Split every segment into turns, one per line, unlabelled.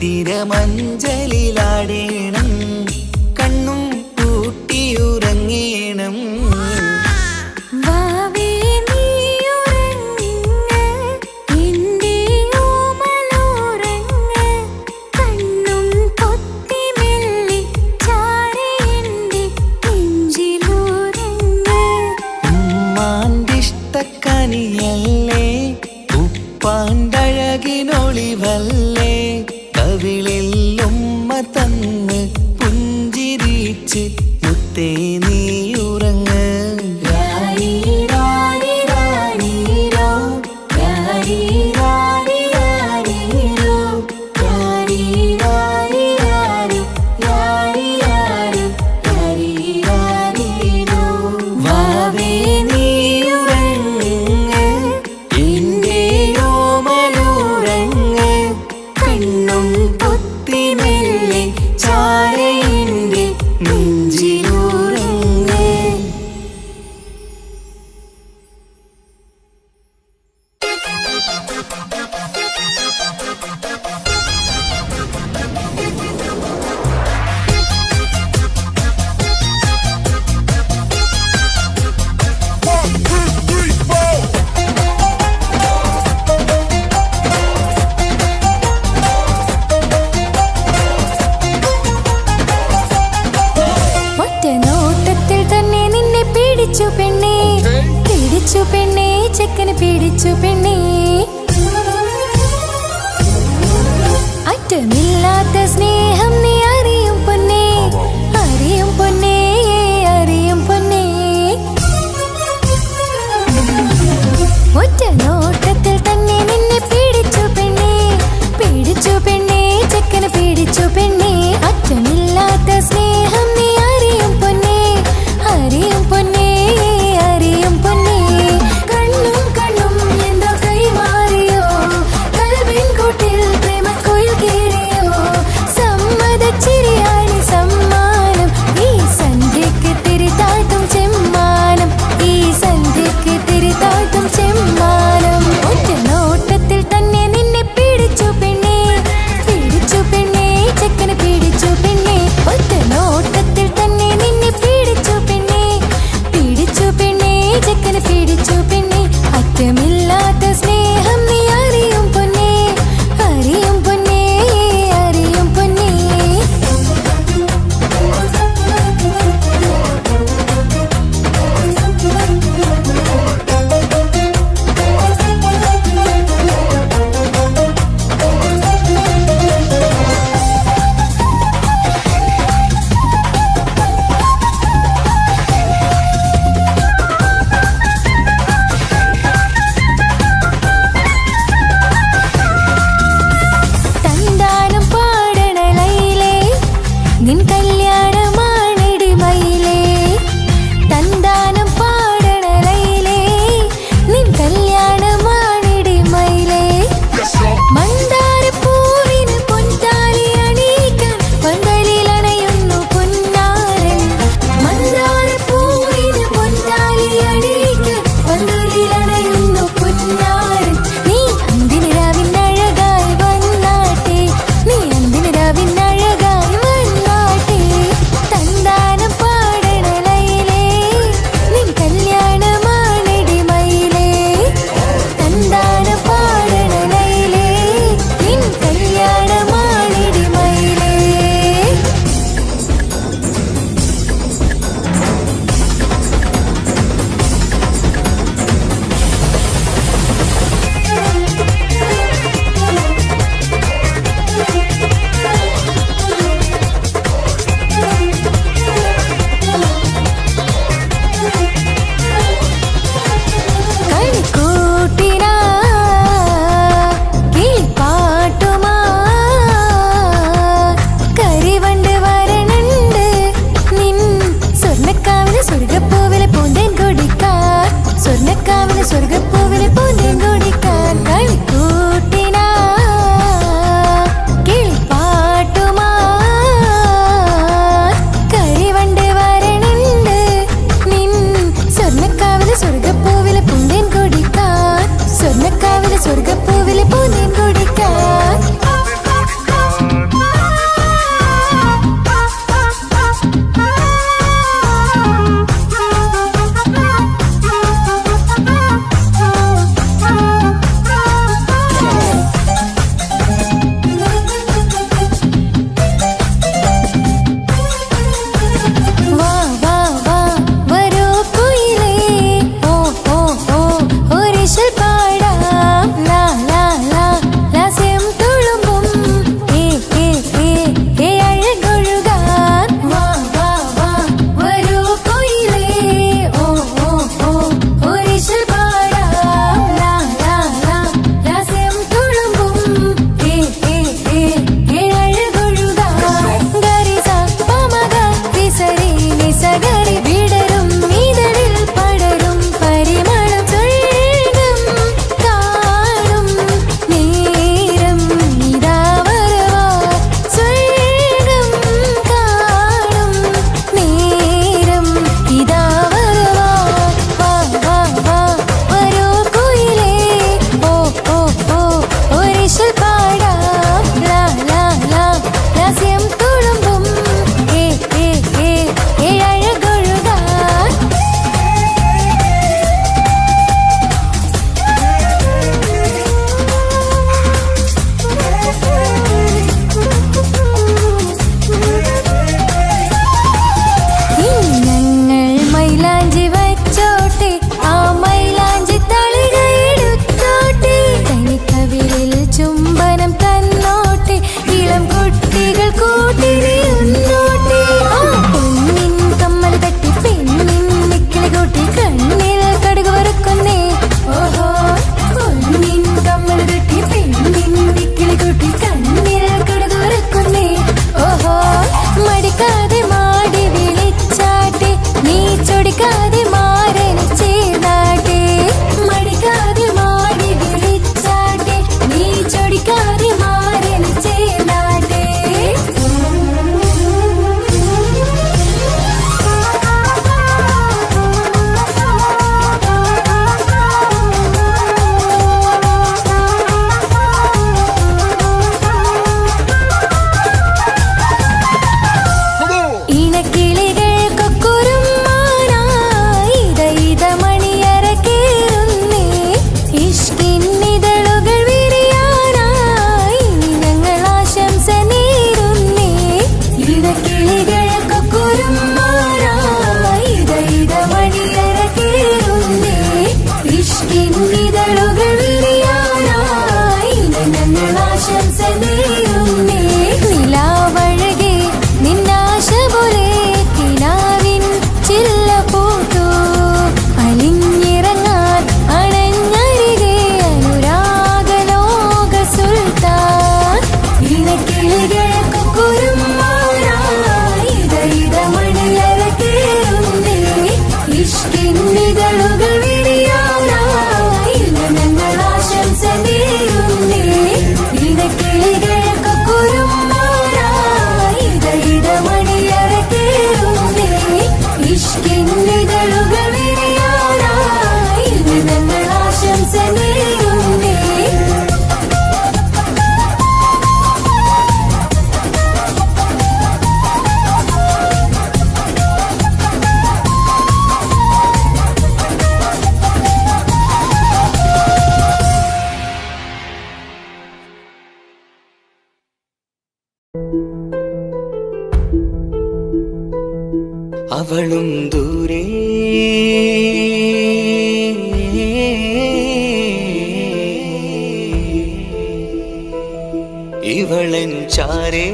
തിരമഞ്ചലിലാടേണം കണ്ണും പൂട്ടിയുറങ്ങേണം. ഉമ്മാന്റിഷ്ടക്കനിയല്ലേ ഉപ്പാണ്ടഴകിനൊളിവല്ലേ കവിളിൽ ഉമ്മ തന്ന് പുഞ്ചിരിച്ച് മുത്തേ നീ ഉറങ്ങ്. പിടിച്ചു പെണ്ണേ ചെക്കന് പിടിച്ചു പെണ്ണേ അറ്റമില്ലാത്ത സ്നേഹം നീ അറിയും പൊന്നേ അറിയും പൊന്നേ അറിയും പൊന്നേ. ഒറ്റ നോട്ടത്തിൽ തന്നെ നിന്നെ പിടിച്ചു പെണ്ണേ ചെക്കന് പിടിച്ചു പെണ്ണേ അറ്റമില്ലാത്ത സ്നേഹം നീ അറിയും പൊന്നേ അറിയും പൊന്നേ അറിയും പൊന്നേ. കണ്ണും കണ്ണും എന്തോ കൈമാറിയോ കൽവിൻ കൂട്ടിൽ പ്രേമക്കുയിൽ കേറിയോ സമ്മതച്ചിരിയാണ് സമ്മാനം ഈ സന്ധ്യക്ക് തിരിതാഴ്ത്തും ചെമ്മാനം ഈ സന്ധ്യക്ക് തിരിതാഴ്ത്തും ചെമ്മാനം. ഒറ്റ നോട്ടത്തിൽ തന്നെ നിന്നെ പിടിച്ചു പെണ്ണേ ചെക്കന് പിടിച്ചു പെണ്ണേ ഒറ്റ നോട്ടത്തിൽ തന്നെ നിന്നെ പിടിച്ചു പെണ്ണേ ചെക്കന് പിടിച്ചു പെണ്ണേ അറ്റമില്ലാത്ത സ്നേഹം നീ അറിയും പൊന്നേ അറിയും പൊന്നേ അറിയും പൊന്നേ. നിൻ കല്യാണമാണിടി മയിലേ തന്താനം പാടണ ലൈലേ നിൻ കല്യാണമാണിടി മയിലേ. മന്ദാരപ്പൂവിന് പൊൻതാലി അണിയിക്കാൻ പന്തലിൽ അണയുന്നു പൊന്നാരൻ മന്ദാരപ്പൂവിന് പൊൻതാലി അണിയിക്കാൻ പന്തലിൽ അണയുന്നു പൊന്നാരൻ. നീ അന്തിന് രാവിനഴകായി വന്നാട്ടെ നീ അന്തിന് രാവിനഴകായി വന്നാട്ടെ കുട്ടികൾ കൂട്ടിനെ ഒന്നോട്ടെ പെണ്ണിൻ കമ്മൽ തട്ടി പെണ്ണിൻ നിക്കിളി കൂട്ടി കണ്ണിൽ കടുക് വറുക്കുന്നേ ഓഹോ പൊന്നിൻ കമ്മൽ തട്ടി പെണ്ണിൻ നിക്കിളി കൂട്ടി കണ്ണിൽ കടുക് വറുക്കുന്നേ ഓഹോ മടിക്കാതെ മാടി വിളിച്ചാട്ടെ നീ ചൊടിക്കാതെ മാരന് ചേർന്നാട്ടെ മടിക്കാതെ മാടി വിളിച്ചാട്ടെ നീ ചൊടിക്കാതെ മാരന് ചേർന്നാട്ടെ ഇണക്കിളികൾക്കൊക്കുരുമ്മാനായി ഇത മണിയറ കേറുന്നേ ഇഷ്കിന്നിതളുകൾ വിരിയാനായി ഇനി ഞങ്ങൾ ആശംസ നേരുന്നേ ഇണക്കിളികൾക്കൊക്കുരുമ്മാനായി ഇത മണിയറ കേറുന്നേ ഇഷ്കിന്നിതളുകൾ വിരിയാനായി ഇനി ഞങ്ങൾ ആശംസ നേരുന്നേ നിലാവഴകെ നിന്നാശ പോലെ കിനാവിൻ ചില്ല പൂത്തു അലിഞ്ഞിറങ്ങാൻ അണഞ്ഞരികെ അനുരാഗലോക സുൽത്താൻ ഇണക്കിളികൾക്കൊക്കുരുമ്മാനായി ഇത മണിയറ കേറുന്നേ ഇഷ്കിന്നിതളുകൾ വിരിയാനായി ഇന്ന് ഞങ്ങൾ ആശംസ നേരുന്നേ ഇണക്കിളികൾക്കൊക്കുരുമ്മാനായി ഇത മണിയറ കേറുന്നേ ഇഷ്കിന്നിതളുകൾ വിരിയാനായി ഇന്ന് ഞങ്ങൾ ആശംസ നേരുന്നേ
അവളും ദൂരെ ഇവളൻ ചാരേ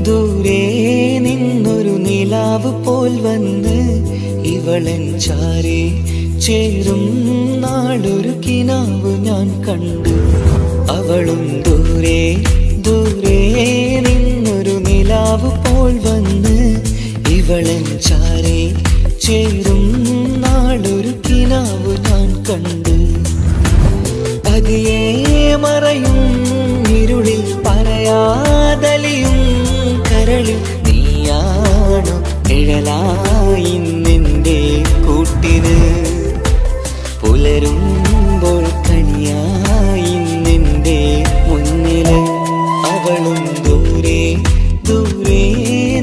ദൂരെ നിന്നൊരു നിലാവ് പോൽ വന്ന് ഇവളൻ ചാരേ ചേരും നാളൊരു കിനാവ് ഞാൻ കണ്ടു അവളും ദൂരെ ദൂരെ നിന്നൊരു നിലാവ് പോൽ വന്ന് ഇവളൻ ചാരേ ചേരും നാളൊരു കിനാവ് ഞാൻ കണ്ടു പതിയെ മറയും ഇരുളിൽ പറയാതലിയും കരളിൽ നീയാണു നിഴലായി നിന്റെ കൂട്ടിന് പുലരുമ്പോൾ കണിയായി നിന്റെ മുന്നില് അവളും ദൂരെ ദൂരെ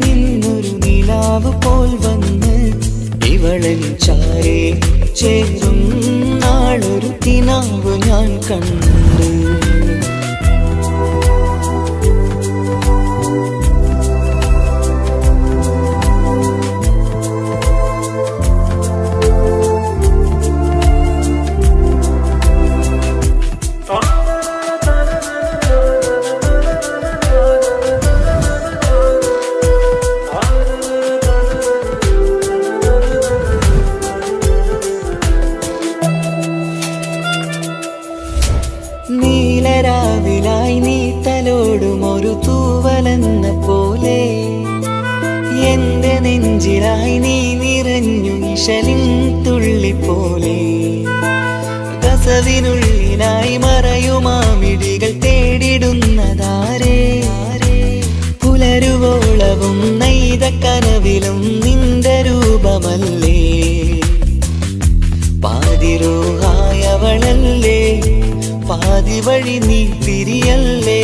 നിന്നൊരു നിലാവ് പോൽ വന്ന് ഇവളൻ ചാരേ ചേരും നാളൊരു കിനാവ് ഞാൻ കണ്ടു നീലരാവിലായി നീ തലോടും ഒരു തൂവലെന്ന പോലെ എന്റെ നെഞ്ചിലായി നീ നിറഞ്ഞു ഇശലിൻ തുള്ളി പോലെ കസവിനുള്ളിലായി മറയുമാമിടികൾ തേടിടുന്നതാരേ പുലരുവോളവും നെയ്ത കനവിലും നിന്റെ രൂപമല്ലേ പാതിരൂഹായവളല്ലേ പാതി വഴി നീ തിരിയല്ലേ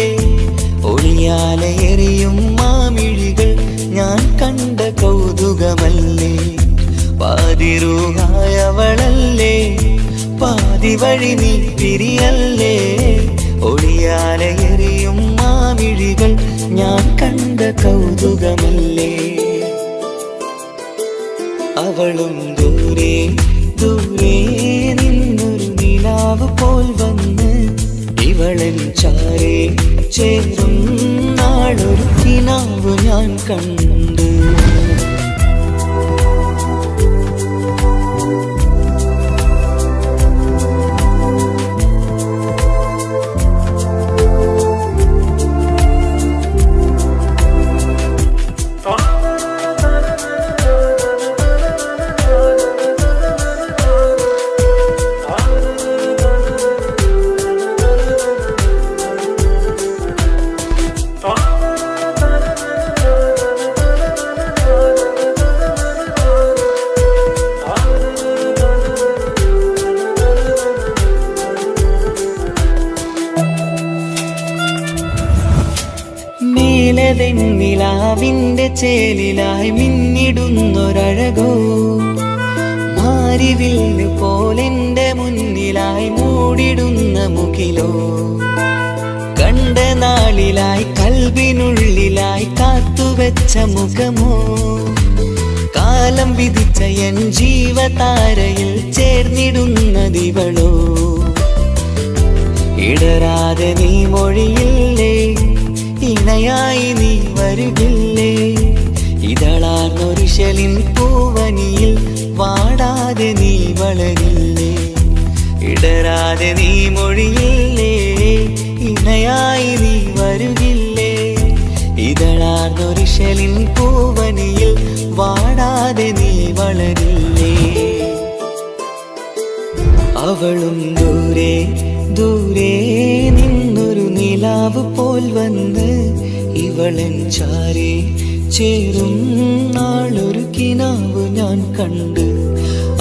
ഒളിയാലെ എറിയും മാമിഴികൾ ഞാൻ കണ്ട കൗതുകമല്ലേ പാതിരൂഹായവളല്ലേ പാതി വഴി നീ തിരിയല്ലേ ഞാൻ കണ്ട കൗതുകമല്ലേ. അവളും ദൂരെ ദൂരെ നിന്നൊരു നിലാവ് പോൽ വന്ന് ഇവളൻ ചാരേ ചേരും നാളൊരു കിനാവ് ഞാൻ കണ്ടു. നിലാവിന്റെ ചേലിലായി മിന്നിടുന്നൊരഴകോ മാരിവില്ല് പോലെന്റെ മുന്നിലായി മൂടിടുന്ന മുകിലോ കണ്ട നാളിലായി കൽബിനുള്ളിലായി കാത്തുവെച്ച മുഖമോ കാലം വിധിച്ച എൻ ജീവതാരയിൽ ചേർന്നിടുന്നതിവളോ ഇടരാതെ നീ മൊഴിയില്ലേ ഇണയായി നീ വരുകില്ലേ ഇതളാർന്നൊരിശലിൻ പൂവനിയിൽ വാടാതെ നീ വളരില്ലേ ഇടരാതെ നീ മൊഴിയില്ലേ ഇണയായി നീ വരുകില്ലേ ഇതളാർന്നൊരിശലിൻ പൂവനിയിൽ വാടാതെ നീ വളരില്ലേ. അവളും ദൂരെ ദൂരെ നിന്നൊരു നിലാവ് പോൽ വന്ന് ഇവളൻ ചാരേ ചേരും നാളൊരു കിനാവ് ഞാൻ കണ്ട്.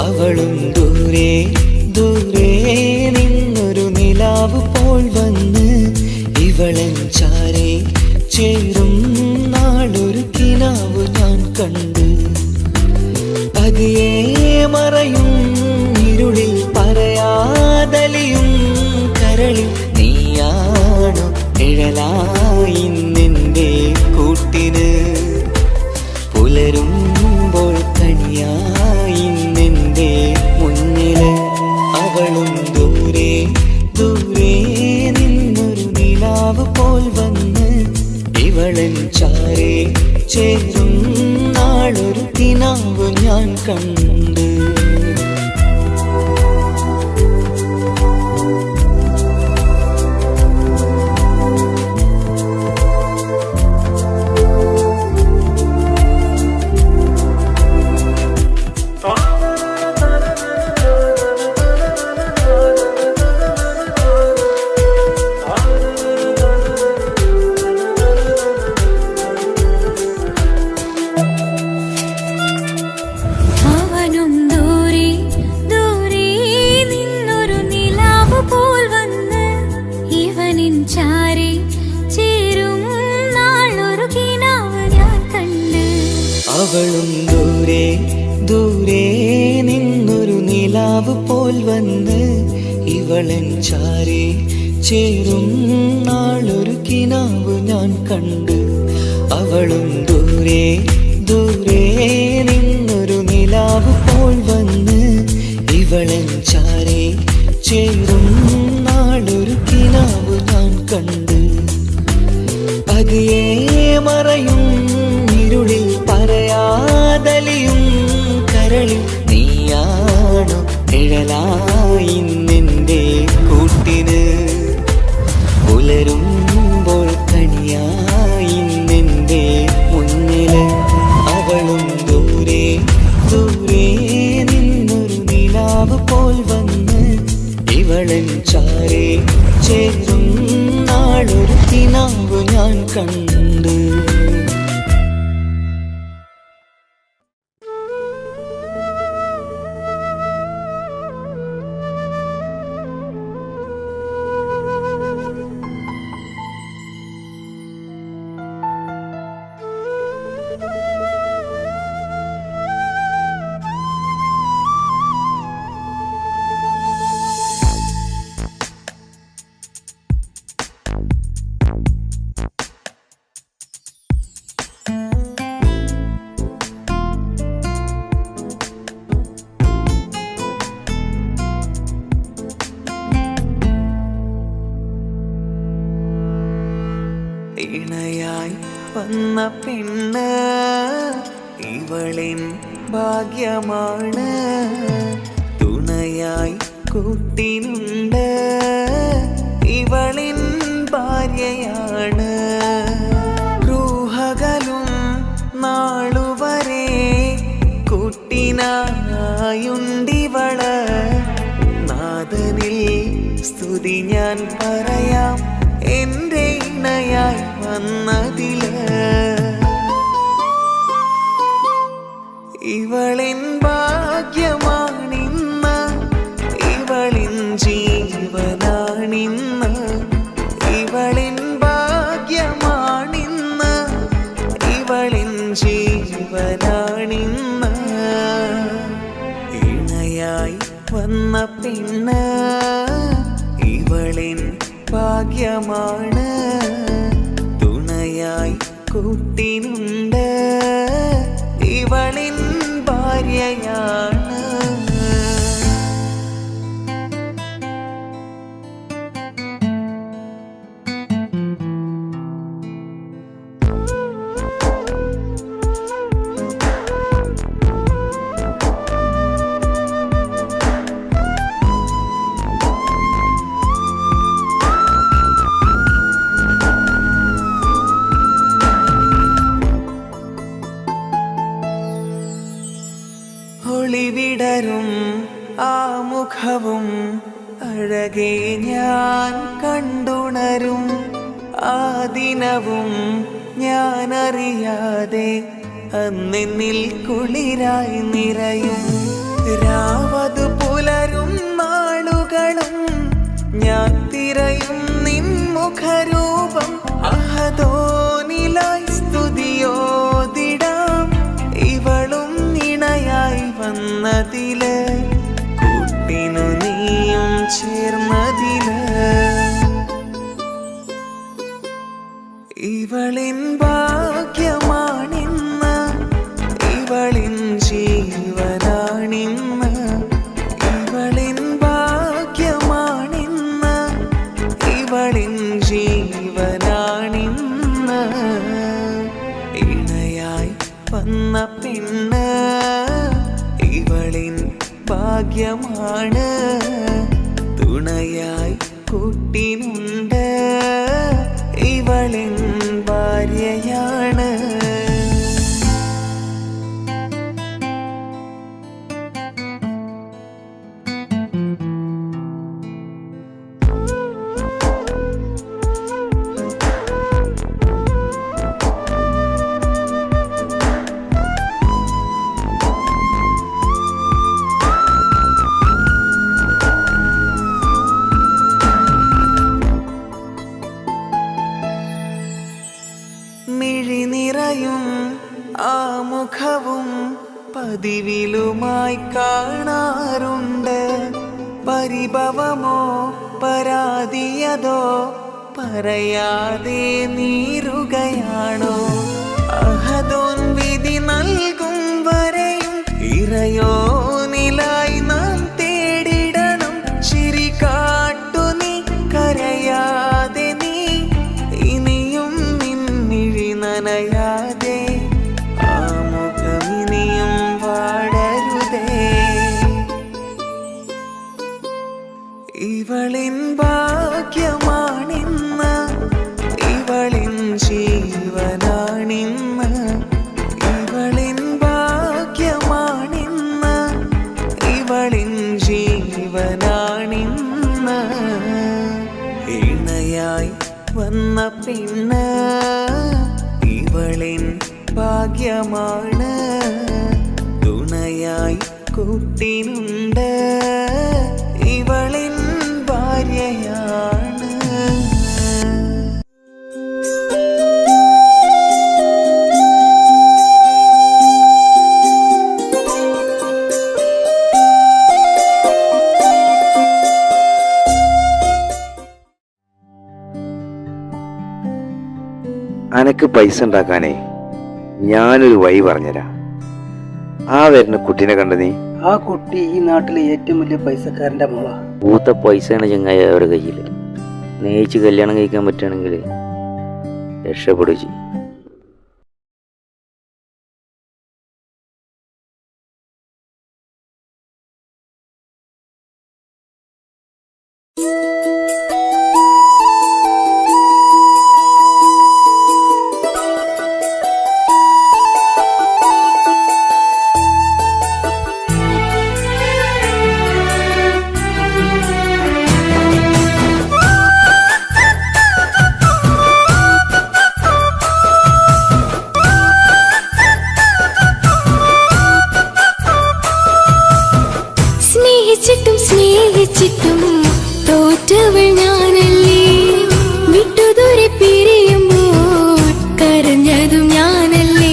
അവളും ദൂരെ ദൂരെ നിന്നൊരു നിലാവ് പോൽ വന്ന് ഇവളൻ ചാരേ ചേരും നാളൊരു കിനാവ് ഞാൻ കണ്ട്. പതിയെ മറയും ഇരുളിൽ പറയാതലിയും കരളിൽ നീയാണോ നിഴലായി നിന്റെ കൂട്ടിന് പുലരുമ്പോൾ കനിയായി നിന്റെ മുന്നില്. അവളും ദൂരെ ദൂരെ നിന്നൊരു നിലാവ് പോൽ വന്ന് ഇവളൻ ചാരേ ചേരും നാളൊരു കിനാവ് ഞാൻ കണ്ട്. അവളും ദൂരെ ദൂരെ നിന്നൊരു നിലാവ് പോൽ വന്ന് ഇവളൻ ചാരേ ചേരും നാളൊരു കിനാവ് ഞാൻ കണ്ട്. അവളും ദൂരെ ദൂരെ നിന്നൊരു നിലാവ് പോൽ വന്ന് ഇവളൻ ചാരേ ചേരും നാളൊരു കിനാവ് ഞാൻ കണ്ട്. പതിയെ മറയും ഇരുളിൽ പറയാതലിയും കരളിൽ നീയാണോ നിഴലായി നിന്റെ കൂട്ടിന് പുലരുമ്പോൾ കനിയായി നിന്റെ മുന്നില്. അവളും ദൂരെ ദൂരെ നിന്നൊരു നിലാവ് പോൽ വന്ന് ഇവളൻ ചാരേ ചേരും നാളൊരു കിനാവ് ഞാൻ കണ്ട്. ഇണയായി വന്ന പെണ്ണ് ഇവളിൻ ഭാഗ്യമാണ്. തുണയായി കൂട്ടിനുണ്ട് ഇവളിൻ ഭാര്യയാണ്. റൂഹകലും നാളുവരെ കൂട്ടിനായുണ്ടിവള്. നാഥനിൽ സ്തുതി ഞാൻ പറയാം എൻ്റെ ഇണയായി വന്നതില്. ഇവളിൻ ഭാഗ്യമാണിന്ന്, ഇവളിൻ ജീവനാണിന്ന്. ഇവളിൻ ഭാഗ്യമാണിന്ന്, ഇവളിൻ ജീവനാണിന്ന്. ഇണയായി വന്ന പെണ്ണ് ഇവളിൻ ഭാഗ്യമാണ്. തുണയായി കൂട്ടിനുണ്ട് ഇവളിൻ ഭാര്യയാണ്. ഒളിവിടരും ആ മുഖവും അഴകെ ഞാൻ കണ്ടുണരും. ആ ദിനവും ഞാനറിയാതെ അന്നെന്നിൽ കുളിരായി നിറയും. രാവതു പുലരും നാളുകളും ഞാൻ തിരയും നിൻ മുഖരൂപം. അഹദോനിലായി സ്തുതിയോതിടാം ഇവളും ഇണയായി വന്നതില്. കൂട്ടിനു നീയും ചേർന്നതില്. ഇവളിൻ ഭാഗ്യമാണിന്ന്, ഇവളിൻ ജീവനാണിന്ന്. ഇവളിൻ ഭാഗ്യമാണിന്ന്, ഇവളിൻ ജീവനാണിന്ന്. ഇണയായി വന്ന പെണ്ണ് ഇവളിൻ ഭാഗ്യമാണ്. തുണയായി കൂട്ടിനുണ്ട് ഇവളിൻ ഭാര്യയാണ്. മിഴിനിറയും ആ മുഖവും പതിവിലുമായി കാണാറുണ്ട്. പരിഭവമോ പരാതിയതോ പറയാതെ നീറുകയാണോ? അഹദോൻ വിധി നൽകും വരെയും ഇറയോനിലായി നാം തേടിടണം. ചിരി കാട്ടു നീ, കരയാതെ നീ, ഇനിയും നിന്നിഴി നനയാതെ. ആ മുഖമിനിയും വാടരുതേ. ഇവളിൻ ഭാഗ്യമാണിന്ന്, ഇവളിൻ ജീവനാണിന്ന്. ഇവളിൻ ഭാഗ്യമാണിന്ന്, ഇവളിൻ ജീവനാണിന്ന്. ഇണയായി വന്ന പെണ്ണ് ഇവളിൻ ഭാഗ്യമാണ്. തുണയായി കൂട്ടിനുണ്ട് ഇവളിൻ ഭാര്യയാണ്.
അനക്ക് പൈസ ഉണ്ടാക്കാനേ ഞാനൊരു വഴി പറഞ്ഞുതരാം. ആ വരുന്ന കുട്ടീനെ കണ്ട നീ?
ആ കുട്ടി ഈ നാട്ടിലെ ഏറ്റവും വലിയ പൈസക്കാരന്റെ മോളാ.
പൂത്ത പൈസയാണ് ചങ്ങായി അവരുടെ കയ്യിൽ. സ്നേഹിച്ച് കല്യാണം കഴിക്കാൻ പറ്റുകയാണെങ്കിൽ
രക്ഷപ്പെടുകയും ചെയ്യും.
സ്നേഹിച്ചിട്ടും തോറ്റവൾ ഞാനല്ലേ, വിട്ടുദൂരെ പിരിയുമ്പോൾ കരഞ്ഞതും ഞാനല്ലേ.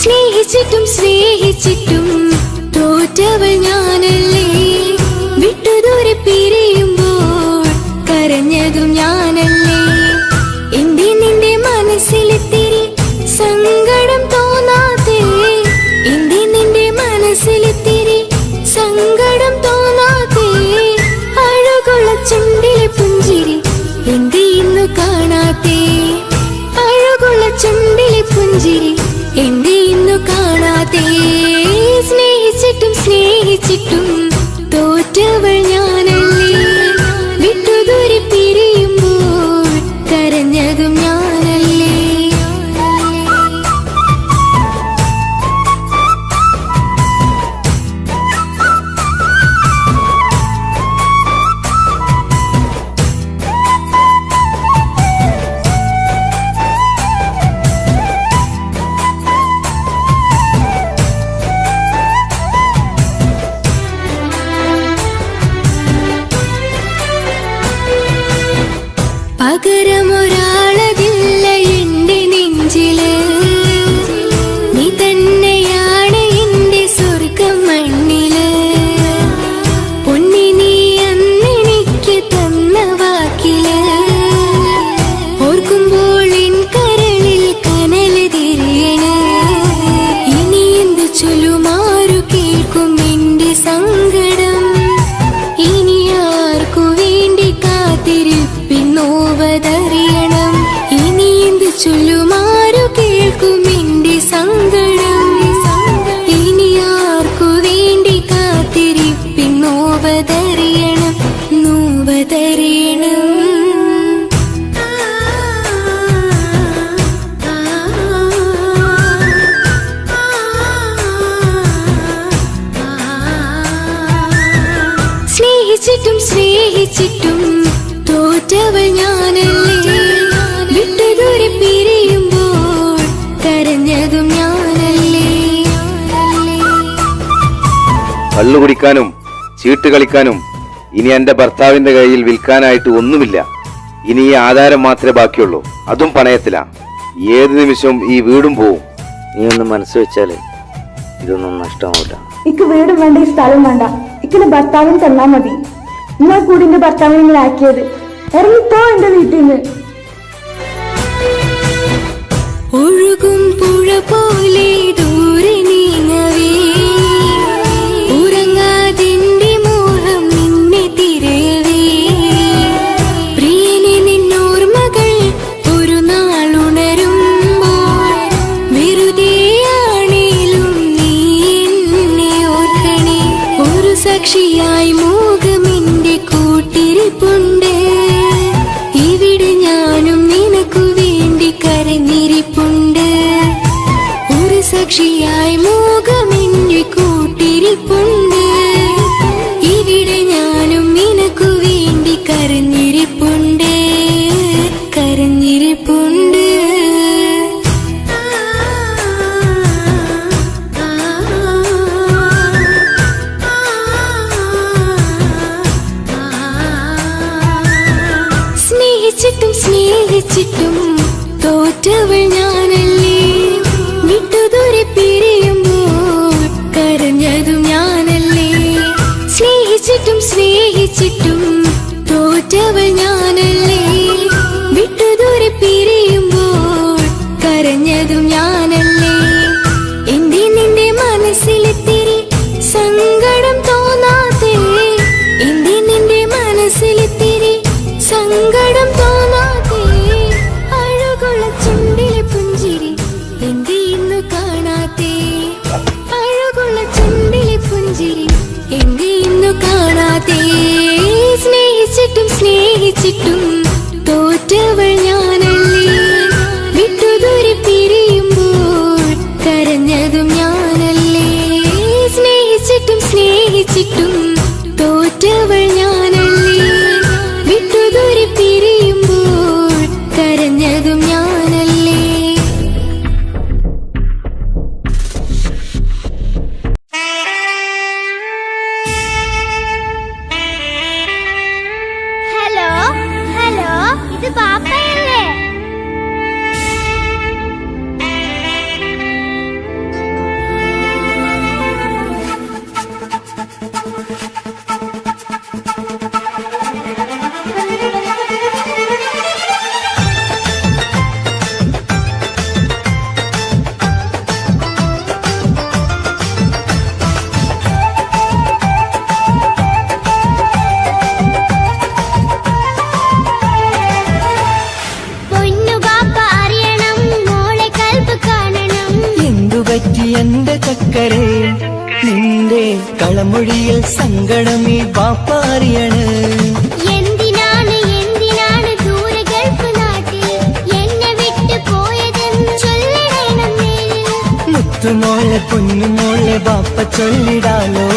സ്നേഹിച്ചിട്ടും തോറ്റവൾ ഞാനല്ലേ, വിട്ടുദൂരെ പിരിയുമ്പോൾ കരഞ്ഞതും ഞാനല്ലേ. എന്റെ നിന്റെ മനസ്സിലെത്തിരി സങ്കടം തോന്നാതെ, എന്റെ നിന്റെ മനസ്സിലെത്തിരി സങ്കടം തോന്നാതെ, അഴകുള്ള ചുണ്ടിലെ പുഞ്ചിരി എന്റെ ഇന്നു കാണാതെ, അഴകുള്ള ചുണ്ടിലെ പുഞ്ചിരി എന്റെ ഇന്നു കാണാതെ. സ്നേഹിച്ചിട്ടും തോറ്റവൾ ഞാനല്ലേ, വിട്ടുദൂരെ പിരിയുമ്പോൾ കരഞ്ഞതും ഞാനല്ലേ. പകരമൊരാളതില്ല എന്റെ നെഞ്ചില്, നീ തന്നെയാണ് എന്റെ സ്വർഗം മണ്ണില്. പൊന്നി നീ അന്നെനിക്ക് തന്ന വാക്കില്, ഓർക്കുമ്പോൾ എൻ കരളിൽ കനല് തിരിയണ്. ഇനി എന്ത് ചൊല്ലുമാരു കേൾക്കും എന്റെ സങ്കടം, ഇനി ആർക്കു വേണ്ടി കാത്തിരിപ്പിന്നോവതറിയണം. ഇനി എന്ത് ചൊല്ലുമാരു കേൾക്കും എന്റെ സങ്കടം, ഇനി ആർക്കു വേണ്ടി കാത്തിരിപ്പിന്നോവതറിയണം, നോവതറിയണം. സ്നേഹിച്ചിട്ടും തോറ്റവൾ ഞാനല്ലേ, വിട്ടുദൂരെ പിരിയുമ്പോൾ കരഞ്ഞതും ഞാനല്ലേ.
കള്ളു കുടിക്കാനും ചീട്ട് കളിക്കാനും ഇനി എന്റെ ഭർത്താവിന്റെ കയ്യിൽ വിൽക്കാനായിട്ട് ഒന്നുമില്ല. ഇനി ഈ ആധാരം മാത്രമേ ബാക്കിയുള്ളൂ, അതും പണയത്തിലാ. ഏത് നിമിഷവും ഈ വീടും പോവും. നീ ഒന്ന് മനസ്സ് വെച്ചാല് ഇതൊന്നും നഷ്ടമാവില്ല.
ഇക്ക് വീടും വേണ്ട, ഈ സ്ഥലം വേണ്ട, ഇക്കിന് ഭർത്താവിന് തന്നാ മതി. നിങ്ങൾ കൂടി എന്റെ ഭർത്താവിനെ നിങ്ങൾ ആക്കിയത്. ഇറങ്ങിപ്പോ എന്റെ വീട്ടിൽ നിന്ന്.
ഒഴുകും പുഴ പോലെ ദൂരെ നീങ്ങവേ, ഉറങ്ങാതിന്റെ മോഹം നിന്നെ തിരയവേ. പ്രിയനെ നിന്നോർമ്മകൾ ഒരു നാളുണരുമ്പോൾ, വെറുതെയാണേലും നീ എന്നെ ഓർക്കണേ. ഒരു സാക്ഷിയായി മോഹമെന്റെ കൂട്ടിരിപ്പുണ്ട്, ഇവിടെ ഞാനും നിനക്കു വേണ്ടി കരഞ്ഞിരിപ്പുണ്ട്. ഒരു സാക്ഷിയായി മോഹമെന്റെ കൂട്ടിരിപ്പുണ്ട്, ഇവിടെ ഞാനും നിനക്കു വേണ്ടി കരഞ്ഞിരിപ്പുണ്ട്, കരഞ്ഞിരിപ്പുണ്ട്. സ്നേഹിച്ചിട്ടും തോറ്റവൾ ഞാനല്ലേ, വിട്ടുദൂരെ പിരിയുമ്പോൾ കരഞ്ഞതും ഞാനല്ലേ. സ്നേഹിച്ചിട്ടും തോറ്റവൾ ഞാനല്ലേ, വിട്ടുദൂരെ പിരിയുമ്പോൾ കരഞ്ഞതും ഞാനല്ലേ. എന്റെ നിന്റെ മനസ്സിലെത്തിരി സങ്കടം തോന്നാതെ, എന്റെ നിന്റെ മനസ്സിലെത്തിരി സങ്കടം തോന്നാതെ, അഴകുള്ള അറിയാതെ സ്നേഹിച്ചിട്ടും സ്നേഹിച്ചിട്ടും തോറ്റവൾ ഞാനല്ലേ. വിട്ടുദൂരെ പിരിയുമ്പോൾ കരഞ്ഞതും ഞാനല്ലേ. സ്നേഹിച്ചിട്ടും സ്നേഹിച്ചിട്ടും തോറ്റവൾ ഞാനല്ലേ. വിട്ടുദൂരെ പിരിയുമ്പോൾ കരഞ്ഞതും ഞാനല്ലേ.
ഹലോ ഹലോ, ഇത് പാപ്പയല്ലേ? പൊന്നു പാപ്പ അറിയണം, മോളെ കൽബ് കാണണം.
എന്തുപറ്റി എന്റെ ചക്കരെ നിന്റെ കളമൊഴിയിൽ സങ്കടമേ ബാപ്പ അറിയണ്.
എന്തിനാണ് എന്തിനാണ് ദൂരെ ഗൾഫ് നാട്ടിൽ എന്നെ വിട്ട് പോയതെന്ന് ചൊല്ലിടണം നീ.
മുത്തുമോളെ പൊന്നുമോളെ ബാപ്പ ചൊല്ലിടാലോ.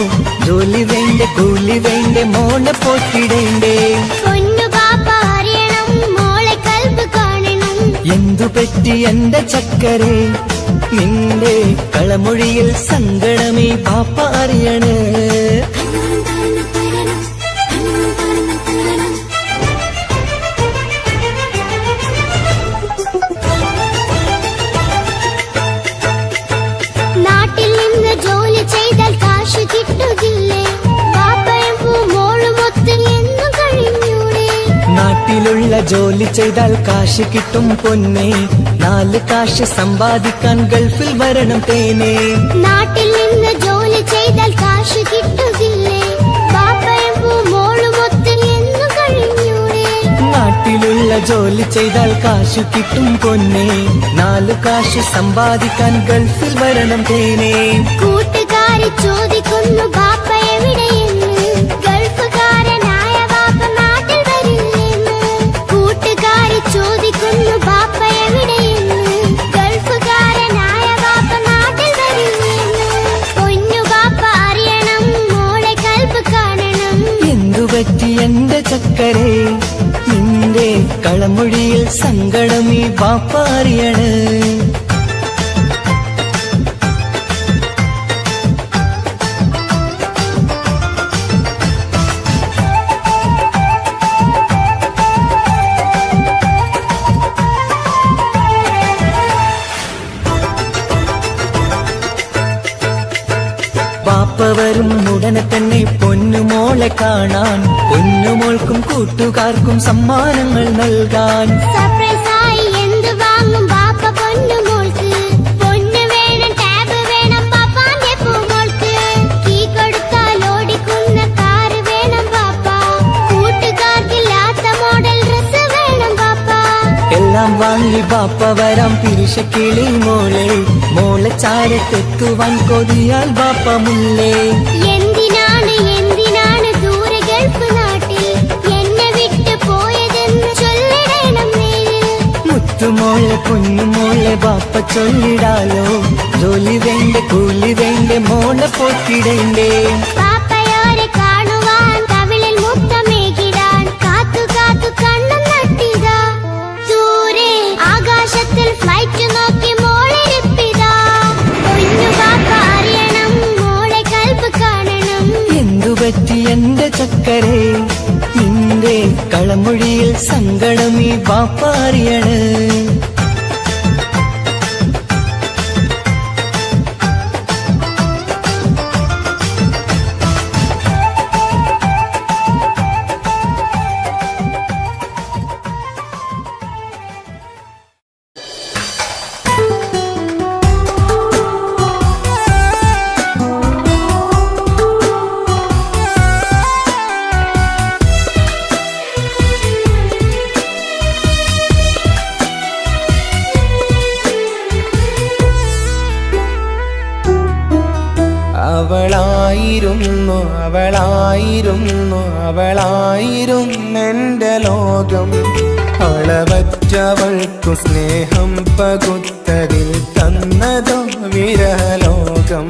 ജോലി വേണ്ടേ കൂലി വേണ്ടേ മോളെ പോറ്റിടേണ്ടേ.
പൊന്നു പാപ്പ അറിയണം, മോളെ കൽബ് കാണണം.
എന്തുപറ്റി എന്റെ ചക്കരെ നിന്റെ കളമൊഴിയിൽ സങ്കടമേ ബാപ്പ അറിയണ്.
നാട്ടിൽ നിന്ന് ജോലി ചെയ്താൽ കാശ് കിട്ടുകില്ലേ? പാപ്പയും മോളും ഒത്ത് എന്നും കഴിഞ്ഞൂടെ?
നാട്ടിലുള്ള ജോലി ചെയ്താൽ കാശ് കിട്ടും പൊന്നെ. 4 കാശ് സമ്പാദിക്കാൻ ഗൾഫിൽ വരണം തേനെ.
നാട്ടിൽ നിന്ന് ജോലി ചെയ്താൽ കാശ് കിട്ടുകില്ലേ? പാപ്പയും മോളും ഒത്ത് എന്നും കഴിഞ്ഞൂടെ?
നാട്ടിലുള്ള ജോലി ചെയ്താൽ കാശ് കിട്ടും പൊന്നെ. 4 കാശ് സമ്പാദിക്കാൻ ഗൾഫിൽ വരണം തേനെ.
കൂട്ടുകാരി ചോദിക്കുന്നു ബാപ്പ എവിടെയെന്ന്. ഗൾഫുകാരനായ ബാപ്പ നാട്ടിൽ വരില്ലെന്ന്. കൂട്ടുകാരി ചോദിക്കുന്നു ബാപ്പ എവിടെയെന്ന്. ഗൾഫുകാരനായ ബാപ്പ നാട്ടിൽ വരില്ലെന്ന്. പൊന്നു ബാപ്പ അറിയണം, മോളെ കൽബ് കാണണം.
എന്തുപറ്റി എന്റെ ചക്കരെ നിന്റെ കളമൊഴിയിൽ സങ്കടമേ ബാപ്പ അറിയണ്. ബാപ്പ വരും ഉടനെ തന്നെ പൊന്നുമോളെ കാണാൻ. പൊന്നുമോൾക്കും കൂട്ടുകാർക്കും സമ്മാനങ്ങൾ നൽകാൻ.
സർപ്രൈസായി എന്ത് വാങ്ങും ബാപ്പ പൊന്നു മോൾക്ക്? പൊന്നു വേണം, ടാബ് വേണം പാപ്പാന്റെ പൂമോൾക്ക്. കീ കൊടുത്താൽ ഓടിക്കുന്ന കാറ് വേണം ബാപ്പ. കൂട്ടുകാർക്കില്ലാത്ത മോഡൽ ഡ്രസ് വേണം ബാപ്പ.
എല്ലാം വാങ്ങി ബാപ്പ വരാം പിരിശക്കിളി മോളെ. മോളെ ചാരത്തെത്തുവാൻ കൊതിയാൽ ബാപ്പ മുല്ലേ.
എന്തിനാണ് എന്തിനാണ് ദൂരെ ഗൾഫ് നാട്ടിൽ എന്നെ വിട്ട് പോയതെന്ന് ചൊല്ലിടണം നീ.
മുത്തുമോളെ പൊന്നുമോളെ ബാപ്പ ചൊല്ലിടാലോ. ജോലി വേണ്ടേ കൂലി വേണ്ടേ മോളെ പോറ്റിടേണ്ടേ.
പാപ്പയോരെ കാണുവാൻ കവിളിൽ മുത്തമേകിടാൻ കാത്തു കാത്തു കണ്ണും നട്ടിതാ. ദൂരെ ആകാശത്തിൽ ഫ്ലൈറ്റ് നോക്കി മോളിരിപ്പിതാ. പൊന്നു പാപ്പ അറിയണം, മോളെ കൽബ് കാണണം.
എന്തുപറ്റി എന്റെ ചക്കരെ നിന്റെ കളമൊഴിയിൽ സങ്കടമേ ബാപ്പ അറിയണ്. അവളായിരുന്നു അവളായിരുന്നു അവളായിരുന്നെൻ്റെ ലോകം. അളവറ്റവൾക്കു സ്നേഹം പകുത്തതിൽ തന്നതോ വിരലോകം.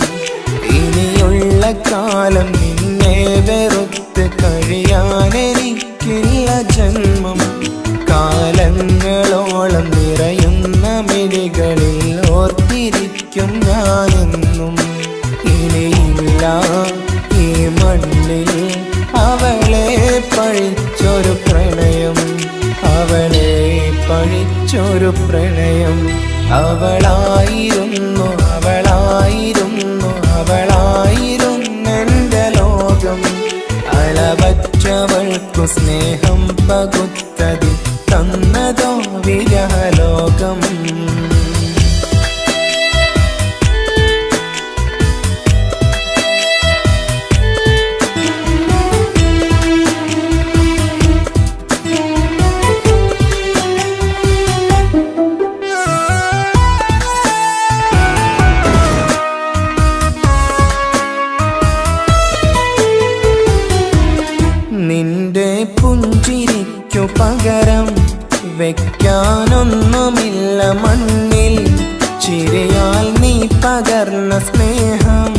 ഇനിയുള്ള കാലം നിന്നെ വെറുത്ത് കഴിയാനെനിക്കില്ല ജന്മം. കാലങ്ങളോളം നിറയുന്ന മിഴികളിൽ ഓർത്തിരിക്കും ഞാനെന്നും. ഇനിയില്ല ഈ മണ്ണിൽ അവളെ പഴിച്ചൊരു പ്രണയം, അവളെ പഴിച്ചൊരു പ്രണയം. അവളായിരുന്നു അവളായിരുന്നു അവളായിരുന്നെൻ്റെ ലോകം. അളവറ്റവൾക്കു സ്നേഹം പകുത്തതിൽ തന്നതോ വിരഹലോകം. നിന്റെ പുഞ്ചിരിക്കു പകരം വെക്കാനൊന്നുമില്ല മണ്ണിൽ. ചിരിയാൽ നീ പകർന്ന സ്നേഹം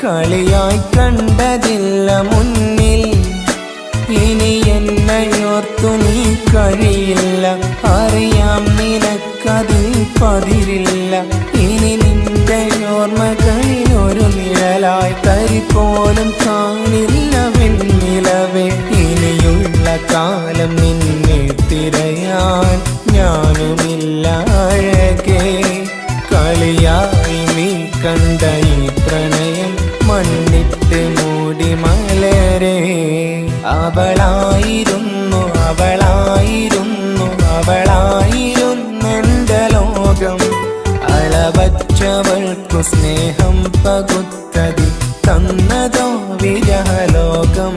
കളിയായി കണ്ടതില്ല മുന്നിൽ. ഇനി എന്നയോർത്തു നീ കഴിയില്ല, അറിയാം നിനക്കതിൽ പതിരില്ല. ഇനി നിന്റെ ഓർമ്മകളിൽ ഒരു നിഴലായി തരി പോലും കാണില്ല വെണ്ണിലവേ. ഇനിയുള്ള കാലം നിന്നെ തിരയാൻ ഞാനുമില്ല അഴകേ. കളിയായി നീ കണ്ട ഈ പ്രണയം മണ്ണിട്ട് മൂടി മലരേ. അവളായിരുന്നു അവളായിരുന്നു അവളായിരുന്നെൻ്റെ ലോകം. അളവറ്റവൾക്കു സ്നേഹം പകുത്തതിൽ തന്നതോ വിരഹലോകം.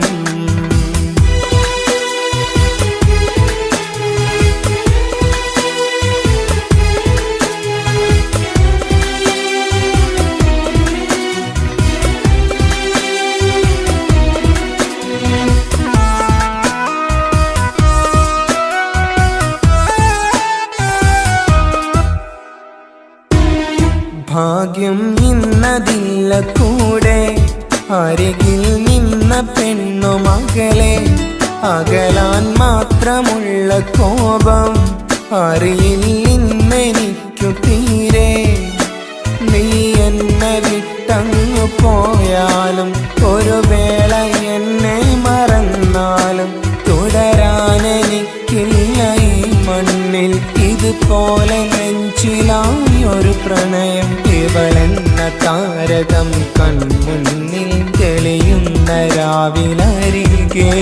ഭാഗ്യം ഇന്നതില്ല കൂടെ, അരികിൽ നിന്ന പെണ്ണു മകളെ. അകലാൻ മാത്രമുള്ള കോപം അറിയില്ലെനിക്കു തീരെ. നീ എന്നെ വിട്ടങ്ങു പോയാലും ഒരു വേള എന്നെ മറന്നാലും തുടരാനെനിക്കില്ല ഈ മണ്ണിൽ. ഇതുപോലെ നെഞ്ചിലായൊരു പ്രണയം. ഇവളെന്ന താരകം കൺമുന്നിൽ തെളിയുന്ന രാവിലരികെ.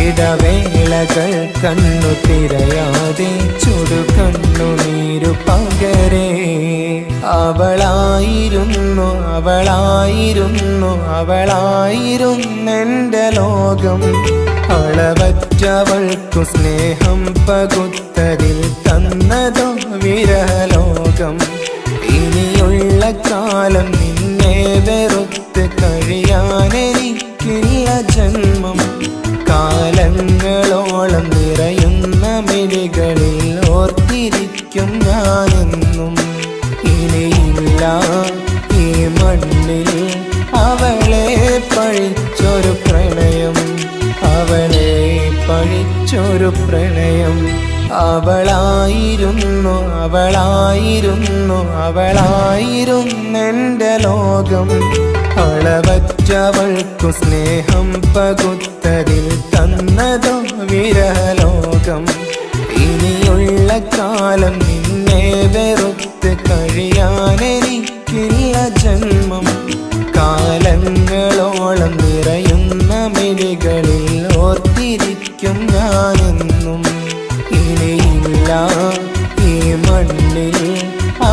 ഇടവേളകൾ കണ്ണു തിരയാതെ ചുടുകണ്ണുനീരു പകരേ. അവളായിരുന്നു അവളായിരുന്നു അവളായിരുന്നെൻ്റെ ലോകം. അളവറ്റവൾക്കു സ്നേഹം പകുത്തതിൽ തന്നതോ വിരലോകം. ഇനിയുള്ള കാലം നിന്നെ വെറുത്ത് കഴിയാനെനിക്കില്ല ജന്മം. കാലങ്ങളോളം നിറയുന്ന മിഴികളിൽ ഓർത്തിരിക്കും ഞാനെന്നും. ഇനിയില്ല ഈ മണ്ണിൽ അവളെ പഴിച്ചൊരു പ്രണയം, അവളെ പഴിച്ചൊരു പ്രണയം. അവളായിരുന്നു അവളായിരുന്നു അവളായിരുന്നെൻ്റെ ലോകം. അളവറ്റവൾക്കു സ്നേഹം പകുത്തതിൽ തന്നതോ വിരലോകം. ഇനിയുള്ള കാലം നിന്നെ വെറുത്ത് കഴിയാനെനിക്കില്ല ജന്മം. കാലങ്ങളോളം നിറയുന്ന മിഴികളിൽ ഓർത്തിരിക്കും ഞാനെന്നും. ഇനിയില്ല ഈ മണ്ണിൽ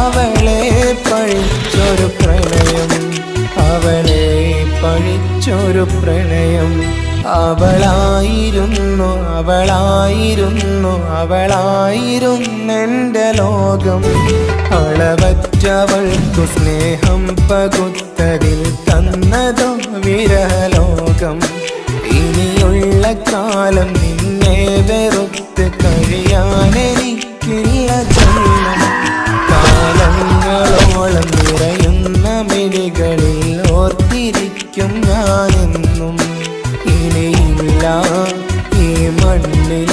അവളെ പഴിച്ചൊരു പ്രണയം, അവളെ പഴിച്ചൊരു പ്രണയം. അവളായിരുന്നു അവളായിരുന്നു അവളായിരുന്നെൻ്റെ ലോകം. അളവറ്റവൾക്കു സ്നേഹം പകുത്തതിൽ തന്നതോ വിരലോകം. ഇനിയുള്ള കാലം നിന്നെ വെറുത്ത് കഴിയാനെനിക്കില്ല ജന്മം. കാലങ്ങളോളം നിറയുന്ന മിഴികളിൽ ഓർത്തിരിക്കും ഞാനെന്നും. ഇനിയില്ല ഈ മണ്ണിൽ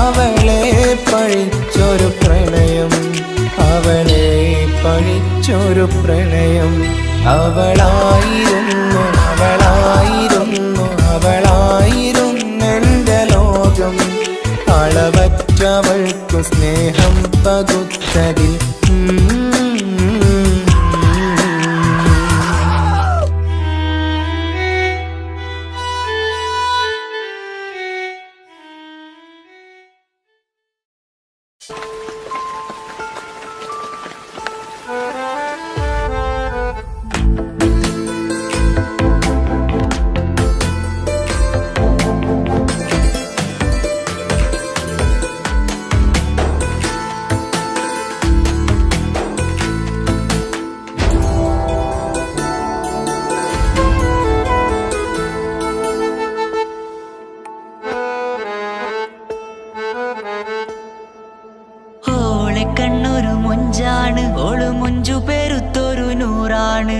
അവളെ പഴിച്ചൊരു പ്രണയം, അവളെ പഴിച്ചൊരു പ്രണയം. അവളായിരുന്നു അവളായിരുന്നു അവളായിരുന്നെൻ്റെ ലോകം. അളവറ്റവൾക്കു സ്നേഹം പകുത്തതിൽ
കണ്ണൊരു മൊഞ്ചാണ്, ഓള് മൊഞ്ചു പെരുത്തൊരു നൂറാണ്.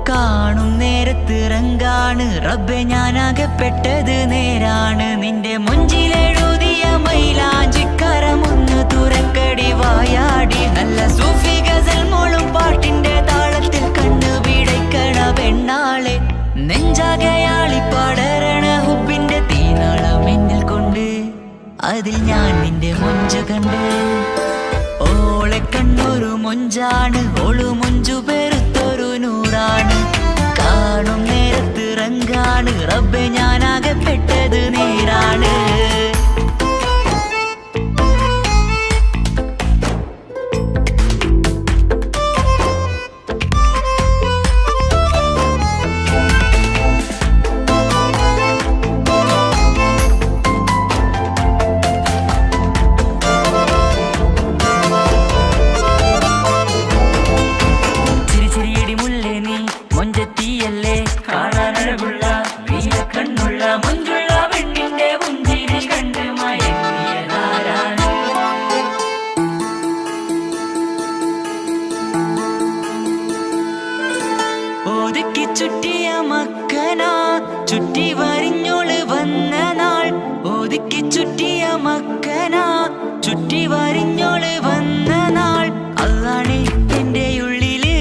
കാണും നേരത്ത് റങ്കാണ്, റബ്ബെ ഞാനാകപ്പെട്ടത് നേരാണ്. നിന്റെ മൊഞ്ചിലെഴുതിയ മൈലാഞ്ചിക്കരമൊന്ന് തുറക്കടി വായാടി. നല്ല സൂഫി ഗസൽ മോളും പാട്ടിന്റെ താളത്തിൽ കണ്ണു പിടയ്ക്കണ പെണ്ണാളെ. നെഞ്ചാകയാളി പടരണ ഹുബിന്റെ തീനാളം എന്നിൽ കൊണ്ട്, അതിൽ ഞാൻ നിന്റെ മൊഞ്ചു കണ്ട്. ഓളെ കണ്ണൊരു മൊഞ്ചാണ്, ഓളു മൊഞ്ചു പെരുത്തൊരു നൂറാണ്. കാണും നേരത്ത് റങ്കാണ്, റബ്ബെ ഞാനാകപ്പെട്ടത് നേരാണ്. ഒതുക്കി ചുറ്റിയ മക്കനാ ചുറ്റി വരിഞ്ഞോള് വന്ന നാൾ. ഒതുക്കി ചുറ്റിയ മക്കനാ ചുറ്റി വരിഞ്ഞോള് വന്ന നാൾ. അല്ലാണെ എന്റെ ഉള്ളില്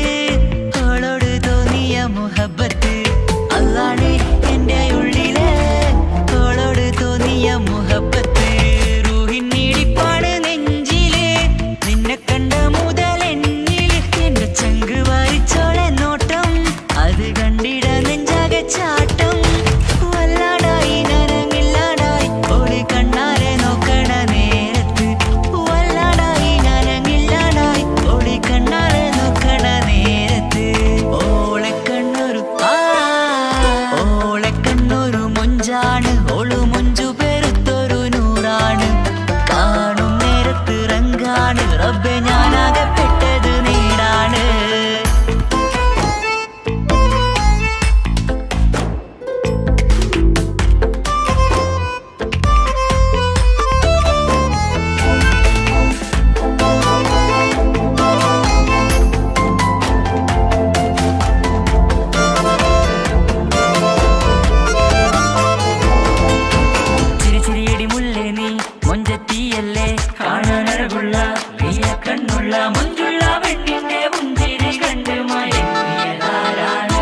അവളോട് തോന്നിയ മുഹബത്ത്. അല്ലാണെ എന്റെ ഉള്ളില് അവളോട് തോന്നിയ മുഹബത്ത്. റൂഹിൻ നീടിപ്പാണ് നെഞ്ചില്, നിന്നെ കണ്ട മുതൽ എന്നില്. എന്റെ ചങ്ക് വാരിച്ചോളെ നോട്ടം, അത് കണ്ടിട നെഞ്ചാകെ ചാട്ടം. വല്ലാടായി നനങ്ങില്ലാടായി ഓടി കണ്ണാരെ നോക്കണ നേരത്ത്. വല്ലാടായി നനങ്ങില്ലാടായി ഓടി കണ്ണാരെ നോക്കണ നേരത്ത്. ഓളെ കണ്ണൊരു ഓളെ കണ്ണൊരു മൊഞ്ചാണ്, ഓളു മൊഞ്ചു പെരുത്തൊരു നൂറാണ്. കാണും നേരത്ത് റങ്കാണ്, റബ്ബെ ഞാനാകപ്പെട്ടത് നേരാണ്. ചിരിച്ചിരിയടി മുല്ലേ നീ മൊഞ്ചത്തിയല്ലേ, കാണാനഴകുള്ള നീയ കണ്ണുള്ള മൊഞ്ചുള്ള പെണ്ണിന്റെ പുഞ്ചിരി കണ്ട് മയങ്ങിയതാരാണ്.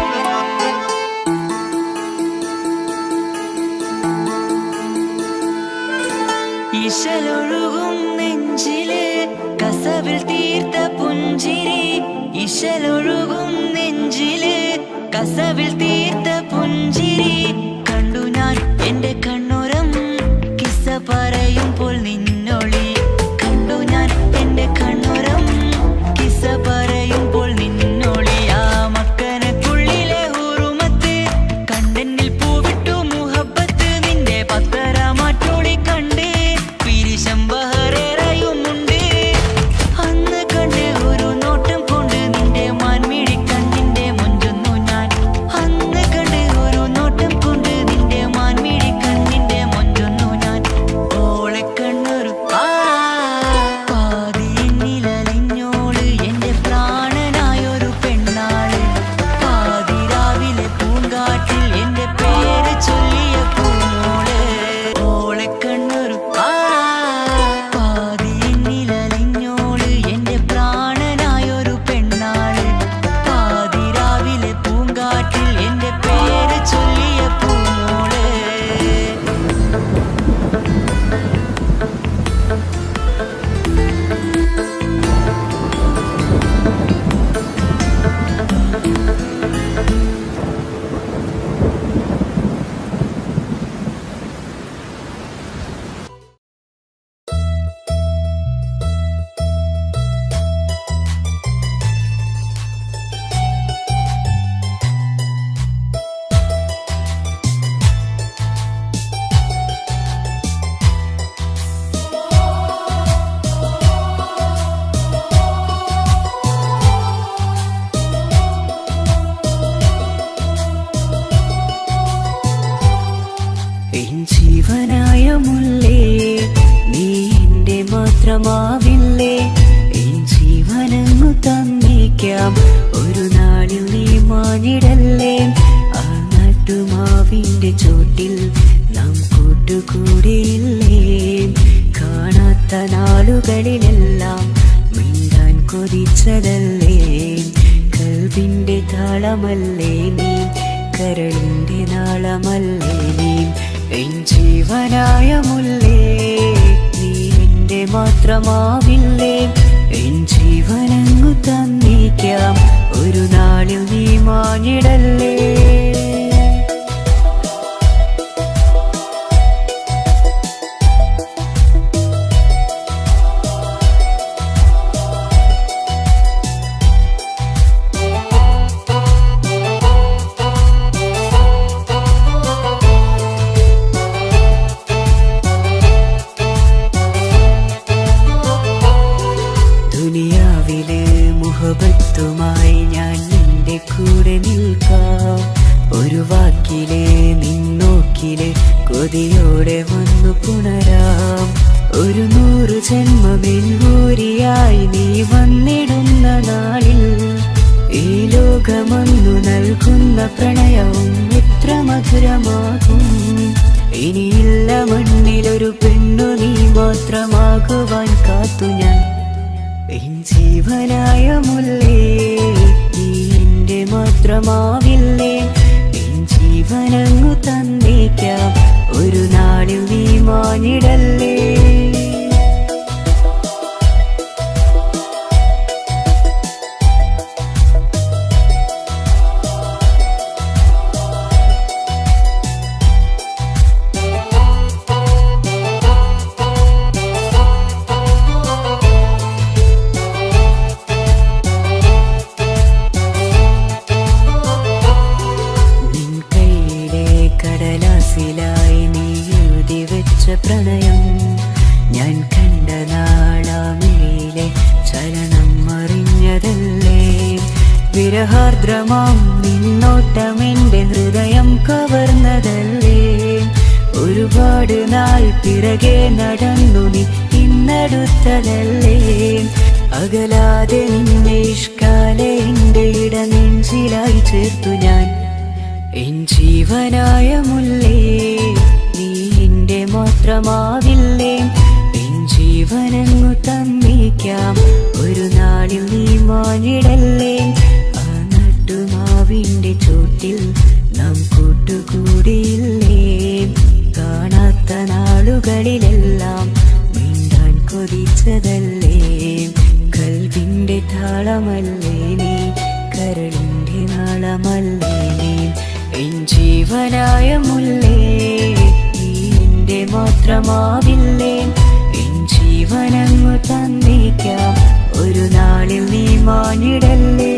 ഇശലൊഴുകും നെഞ്ചില് കസവിൽ തീർത്ത പുഞ്ചിരി. ഇശലൊഴുകും നെഞ്ചില് കസവിൽ തീർത്ത പുഞ്ചിരി. കണ്ടു ഞാൻ എന്റെ കണ്ണുരം കിസ്സ പറയുമ്പോൾ നിന്നൊളി. കണ്ടു ഞാൻ എന്റെ കണ്ണുരം കിസ്സ പറയുമ്പോൾ നിന്നൊളി. ആ മക്കനക്കുള്ളിലെ ഹുറുമത്ത് കണ്ടെന്നിൽ പൂവിട്ടു മുഹബത്ത്. നാട്ടുമാവില്ലേ എൻ ജീവനങ്ങു തന്നേക്കാം ഒരു നാളിൽ നീ മാഞ്ഞിടല്ലേ ആ നാട്ടുമാവിന്റെ ചോട്ടിൽ നാം കൂട്ടുകൂടിയില്ലേ കാണാത്ത നാളുകളിലെല്ലാം മിണ്ടാൻ കൊതിച്ചതല്ലേ കൽവിന്റെ താളമല്ലേ നീ കരളിന്റെ നാളമല്ലേ നീ എൻ ജീവനായ മുല്ലേ നീ എന്റെ മാത്രമാവില്ലേ എൻ ജീവനങ്ങു തന്നേക്കാം ഒരു നാളിൽ നീ മാഞ്ഞിടല്ലേ ദുനിയാവിലെ മുഹബത്തുമായി ഞാൻ നിന്റെ കൂടെ നിൽക്കാം ഒരു വാക്കിലെ നിന്നോക്കിലെ കൊതിയോടെ വന്നു പുണരാം ഒരു 100 ജന്മമെൻകൂരിയായി നീ വന്നിടുന്ന നാളിൽ ഈ ലോകമൊന്നു നൽകുന്ന പ്രണയവും എത്ര മധുരമാകും ഇനിയില്ല മണ്ണിലൊരു പെണ്ണു നീ മാത്രമാകുവാൻ കാത്തു ഞാൻ എൻ ജീവനായ മുല്ലേ നീ എന്റെ മാത്രമാവില്ലേ എൻ ജീവനങ്ങു തന്നേക്കാം ഒരു നാളിൽ നീ മാഞ്ഞിടല്ലേ കടലാസിലായി നീ എഴുതി വെച്ച പ്രണയം ഞാൻ കണ്ട നാളാമിഴിയിലെ ചലനം അറിഞ്ഞതല്ലേ വിരഹാർദ്രമാം നിന്നോട്ടം എന്റെ ഹൃദയം കവർന്നതല്ലേ ഒരുപാട് നാൾ പിറകെ നടന്നു നീ ഇന്നടുത്തതല്ലേ അകലാതെ നിന്നെ ഇഷ്കാലെ എന്റെ ഇടനെഞ്ചിലായി ചേർത്തു ഞാൻ എൻ ജീവനായ മുല്ലേ നീ എന്റെ മാത്രമാവില്ലേ എൻ ജീവനങ്ങു തന്നേക്കാം ഒരു നാളിൽ നീ മാഞ്ഞിടല്ലേ ആ നട്ടുമാവിന്റെ ചോട്ടിൽ നാം കൂട്ടുകൂടിയില്ലേ കാണാത്ത നാളുകളിലെല്ലാം മിണ്ടാൻ കൊതിച്ചതല്ലേ കൽവിന്റെ താളമല്ലേ നീ കരളിന്റെ നാളമല്ലേ നീ എൻ ജീവനായ മുല്ലേ നീ എന്റെ മാത്രമാവില്ലേ എൻ ജീവനങ്ങു തന്നേക്കാം ഒരു നാളിൽ നീ മാഞ്ഞിടല്ലേ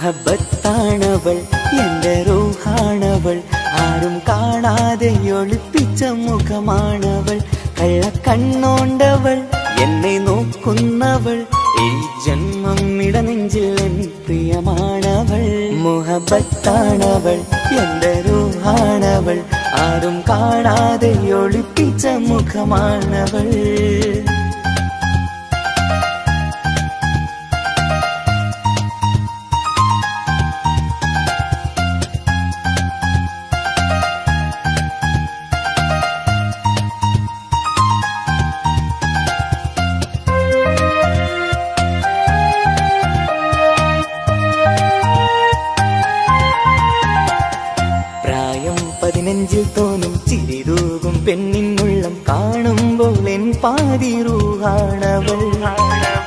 മുഹബത്താണവൾ എന്റെ റൂഹാണവൾ ആരും കാണാതെ ഒളിപ്പിച്ച മുഖമാണവൾ കള്ളക്കണ്ണോണ്ടവൾ എന്നെ നോക്കുന്നവൾ ഈ ജന്മം ഇടനെഞ്ചിൽ എൻ പ്രിയമാണവൾ മുഹബത്താണവൾ എന്റെ റൂഹാണവൾ ആരും കാണാതെ ഒളിപ്പിച്ച മുഖമാണവൾ നെഞ്ചിൽ തോന്നും ചിരിതൂകും പെണ്ണിനുള്ളം കാണുമ്പോൾ എൻ പാതി റൂഹാണവൾ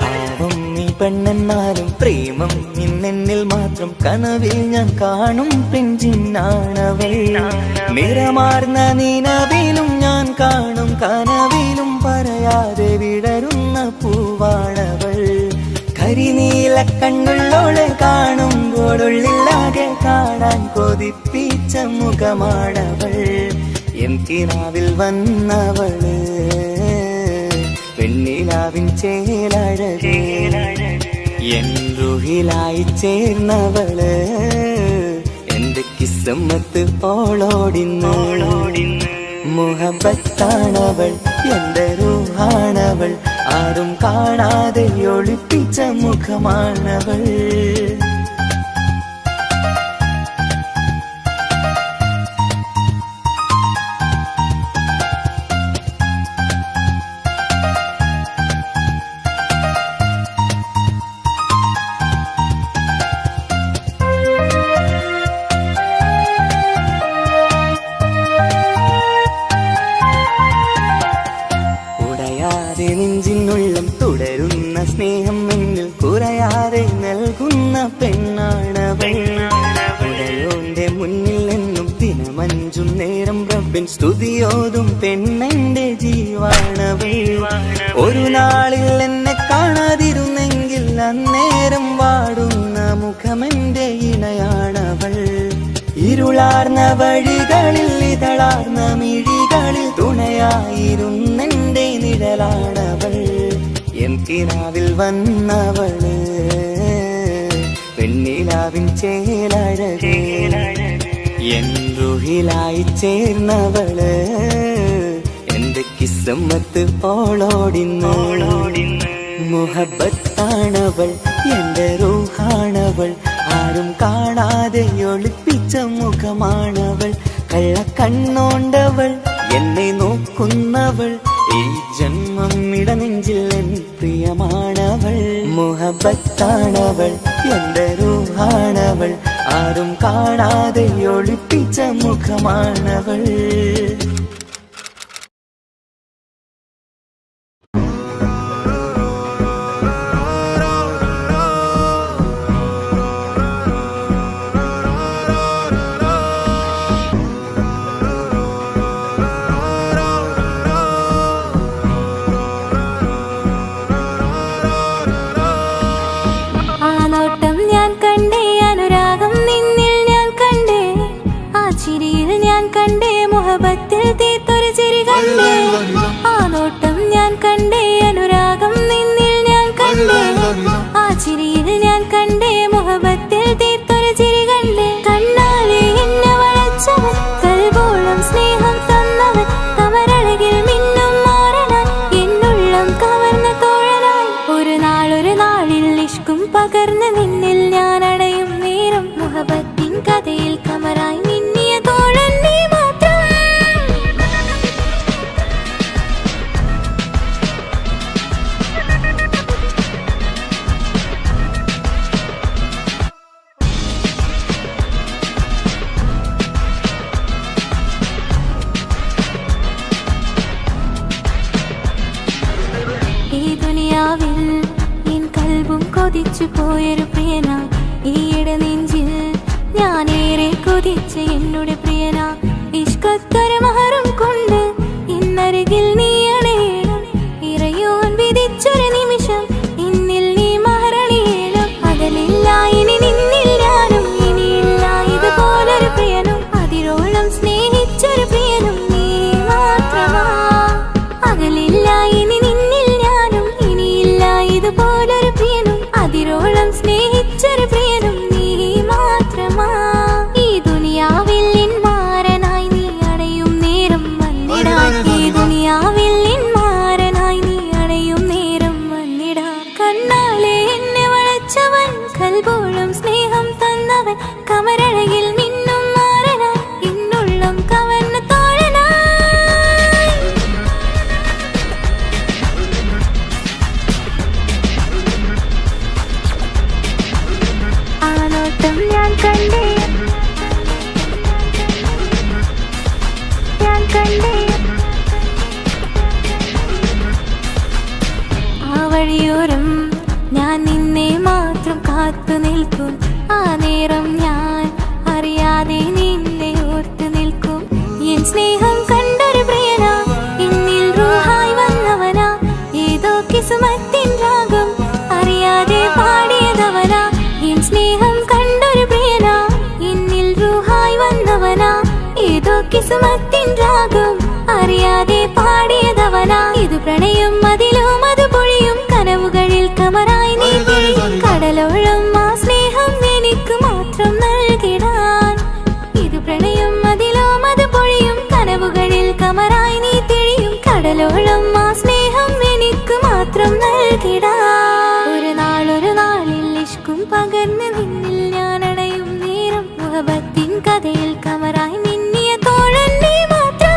പാവം നീ പെണ്ണെന്നാലും പ്രേമം ഇന്നെന്നിൽ മാത്രം കനവിൽ ഞാൻ കാണും പെഞ്ചിന്നാണവൾ നിറമാർന്ന നിലവിലും ഞാൻ കാണും കനവിലും പറയാതെ വിടരുന്ന പൂവാണവൾ കരിനീല കണ്ണുള്ളോളെ കാണുമ്പോഴുള്ളിലാകെ കാണാൻ കൊതിപ്പിച്ച മുഖമാണവൾ എന്തിനാവിൽ വന്നവള് പെണ്ണിലാവിൻ ചേലഴകേ എൻ റുഹിലായി ചേർന്നവള് എന്റെ കിസ്മത്ത് ഓളോടിന്ന് മുഹബത്താണവൾ എന്റെ റൂഹാണവൾ ആരും കാണാതെ ഒളിപ്പിച്ച മുഖമാണവൾ നെഞ്ചിനുള്ളം തുടരുന്ന സ്നേഹം എന്നിൽ കുറയാതെ നൽകുന്ന പെണ്ണാണവൾ ഉടയോന്റെ മുന്നിൽ എന്നും ദിനമഞ്ചും നേരം റബ്ബിൻ സ്തുതിയോതും പെണ്ണെന്റെ ജീവാണവൾ ഒരു നാളിൽ എന്നെ കാണാതിരുന്നെങ്കിൽ അന്നേരം വാടുന്ന മുഖമെന്റെ ഇണയാണവൾ ഇരുളാർന്ന വഴികളിൽ ഇതളാർന്ന മിഴികളിൽ തുണയായിരുന്നെന്റെ നിഴലാണവൾ എന്തിനാവിൽ വന്നവള് പെണ്ണിലാവിൻ ചേലഴകേ എൻ റുഹിലായി ചേർന്നവള് എന്റെ കിസ്മത്ത് ഓളോടിന്ന് മുഹബത്താണവൾ എന്റെ റൂഹാണവൾ ആരും കാണാതെ ഒളിപ്പിച്ച മുഖമാണവൾ കള്ളക്കണ്ണോണ്ടവൾ എന്നെ നോക്കുന്നവൾ ഈ ജന്മം ഇടനെഞ്ചിൽ എൻ പ്രിയമാണവൾ മുഹബത്താണവൾ എന്റെ റൂഹാണവൾ ആരും കാണാതെ ഒളിപ്പിച്ച മുഖമാണവൾ
മുഹബത്തിൽ തീർത്തൊരു ചിരി കണ്ടേ ആ നോട്ടം ഞാൻ കണ്ടേ അനുരാഗം നിന്നിൽ ഞാൻ കണ്ടേ ആ ചിരിയിൽ ഞാൻ കണ്ടേ മുഹബത്തിൽ തീർത്തൊരു ചിരി കണ്ടേ കണ്ണാലെ എന്നെ വളച്ചവൻ കൽബോളം സ്നേഹം തന്നവൻ കമരഴകിൽ മിന്നും മാറനായി എന്നുള്ളം കവർന്ന തോഴനായി ഒരു നാളിൽ ഇഷ്കും പകർന്ന് നിന്നിൽ ഞാൻ അടയും നേരം മുഹബത്തിൻ കഥയിൽ കമറായി മിന്നിയ തോഴൻ നീ മാത്രം എൻ കൽബും കൊതിച്ചു പോയൊരു പ്രിയന ഈയിടെ നെഞ്ചിൽ ഞാനേറെ കൊതിച്ച എന്നോട് പ്രിയന ഇഷ്കത്തൊരു മഹറും കൊണ്ട് ഇന്നരികിൽ നീ അണയണം ഇറയോൻ വിധിച്ചൊരു നിമിഷം ഇന്നിൽ നീ മഹറണിയേണം അകലില്ല ഇനി നിന്നിൽ ഞാനും ഇനിയില്ല ഇതുപോലൊരു പ്രിയനും അതിരോളം സ്നേഹിച്ചൊരു പ്രിയനും നീ മാത്രമാ അകലില്ല ഇനി നിന്നിൽ ഞാനും ഇനിയില്ല ഇതുപോലൊരു പ്രിയനും അതിരോളം സ്നേഹിച്ചൊരു പ്രിയനും നീ മാത്രമാ ഈ ദുനിയാവിൽ കിസുമത്തിൻ രാഗം അറിയാതെ പാടിയതവനാ ഇത് പ്രണയം അതിലും അത് പൊഴിയും കനവുകളിൽ കമറായി നീ തെളിയും കടലോളം ആ സ്നേഹം എനിക്ക് മാത്രം നൽകിടാൻ ഇത് പ്രണയം അതിലും അത് പൊഴിയും കനവുകളിൽ കമറായി നീ തെളിയും കടലോളം ആ സ്നേഹം എനിക്ക് മാത്രം നൽകിടാൻ ഒരു നാളിൽ ഇഷ്കും പകർന്ന് നിന്നിൽ ഞാൻ അണയും നേരം മുഹബത്തിൻ കഥയിൽ കമറായി മിന്നിയ തോഴൻ നീ മാത്രം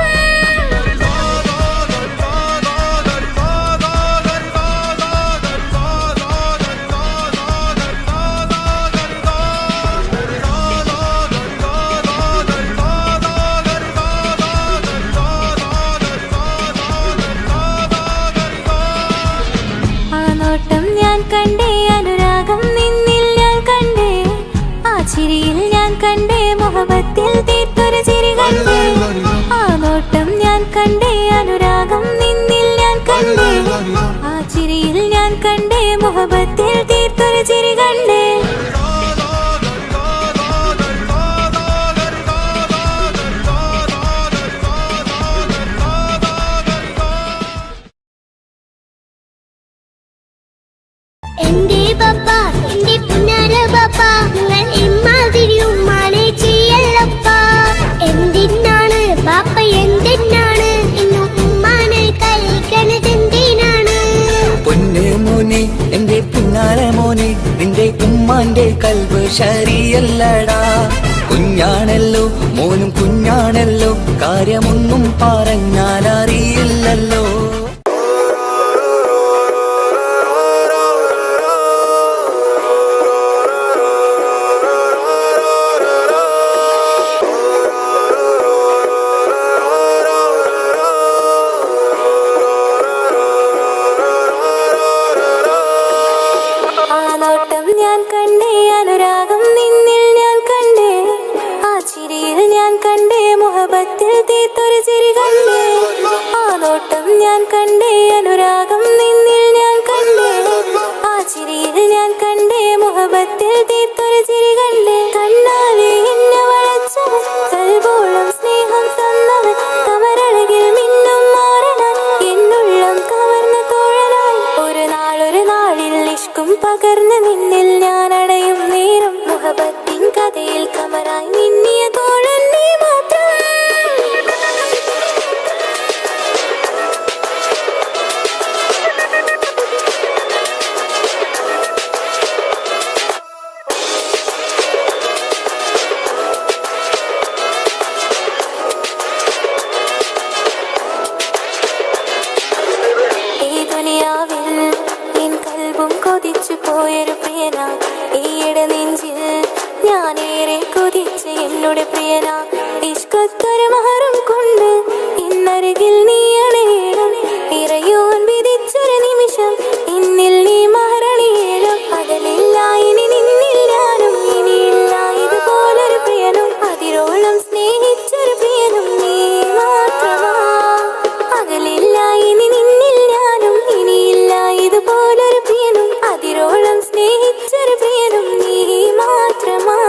ആ നോട്ടം ഞാൻ കണ്ടേ അനുരാഗം നിന്നിൽ ഞാൻ കണ്ടേ ആ ചിരിയിൽ ഞാൻ കണ്ടേ മുഹബത്തിൽ തീർത്തൊരു ചിരി കണ്ടേ ആ നോട്ടം ഞാൻ കണ്ടേ അനുരാഗം നിന്നിൽ ഞാൻ കണ്ടേ ആ ചിരിയിൽ ഞാൻ കണ്ടേ മുഹബത്തിൽ തീർത്തൊരു ചിരി കണ്ടേ
എന്റെ പപ്പ എന്റെ പുന്നാര പപ്പ നിങ്ങൾ ഇമ്മാതിരി ഉമ്മാനെ ചെയ്യല്ലപ്പ എന്തിനാണ് പാപ്പ എന്തിനാണ് ഇന്നും ഉമ്മാനെ കഴിക്കണത് എന്തിനാണ്
പൊന്നെ മോനെ എന്റെ പിന്നാര മോനെ നിന്റെ ഉമ്മാന്റെ കൽബ് ശരിയല്ലടാ കുഞ്ഞാണല്ലോ മോനും കുഞ്ഞാണല്ലോ കാര്യമൊന്നും പറഞ്ഞാൽ അറിയില്ലല്ലോ
ആ നോട്ടം ഞാൻ കണ്ടേ അനുരാഗം നിന്നിൽ ഞാൻ കണ്ടേ ആ ചിരിയിൽ ഞാൻ കണ്ടേ മുഹബത്തിൽ തീർത്തൊരു ചിരി കണ്ടേ ആ നോട്ടം ഞാൻ കണ്ടേ അനുരാഗം നിന്നിൽ ഞാൻ കണ്ടേ ആ ചിരിയിൽ ഞാൻ കണ്ടേ മുഹബത്തിൽ തീർത്തൊരു ചിരി കണ്ടേ കണ്ണാലെ എന്നെ വളച്ചവൻ കൽബോളം സ്നേഹം തന്നവൻ കമരഴകിൽ മിന്നും മാറനാൻ എന്നുള്ളം കവർന്ന തോഴനായി ഒരു നാളിൽ ഇഷ്കും പകർന്ന് നിന്നിൽ ഞാൻ അടയും നേരം മുഹബത്തിൻ കഥയിൽ കമറായി മിന്നിയ തോഴൻ നീ മാത്രം ഈ ദുനിയാവിൽ എൻ കൽബും കൊതിച്ചു പോയൊരു പ്രിയന ഈയിടെ നെഞ്ചിൽ ഞാനേറെ കൊതിച്ച് എന്നോട് പ്രിയന ഇഷ്കത്തൊരു മഹറും കൊണ്ട് ഇന്നരികിൽ നീ അണയണം ഇറയോൻ വിധിച്ചൊരു നിമിഷം ഇന്നിൽ നീ മഹറണിയേണം അകലില്ല ഇനി നിന്നിൽ ഞാനും ഇനിയില്ല ഇതുപോലൊരു പ്രിയനും അതിരോളം സ്നേഹിച്ചൊരു പ്രിയനും നീ മാത്രമാ അകലില്ല ഇനി നിന്നിൽ ഞാനും ഇനിയില്ല ഇതുപോലൊരു പ്രിയനും അതിരോളം സ്നേഹിച്ചൊരു പ്രിയനും നീ മാത്രമാ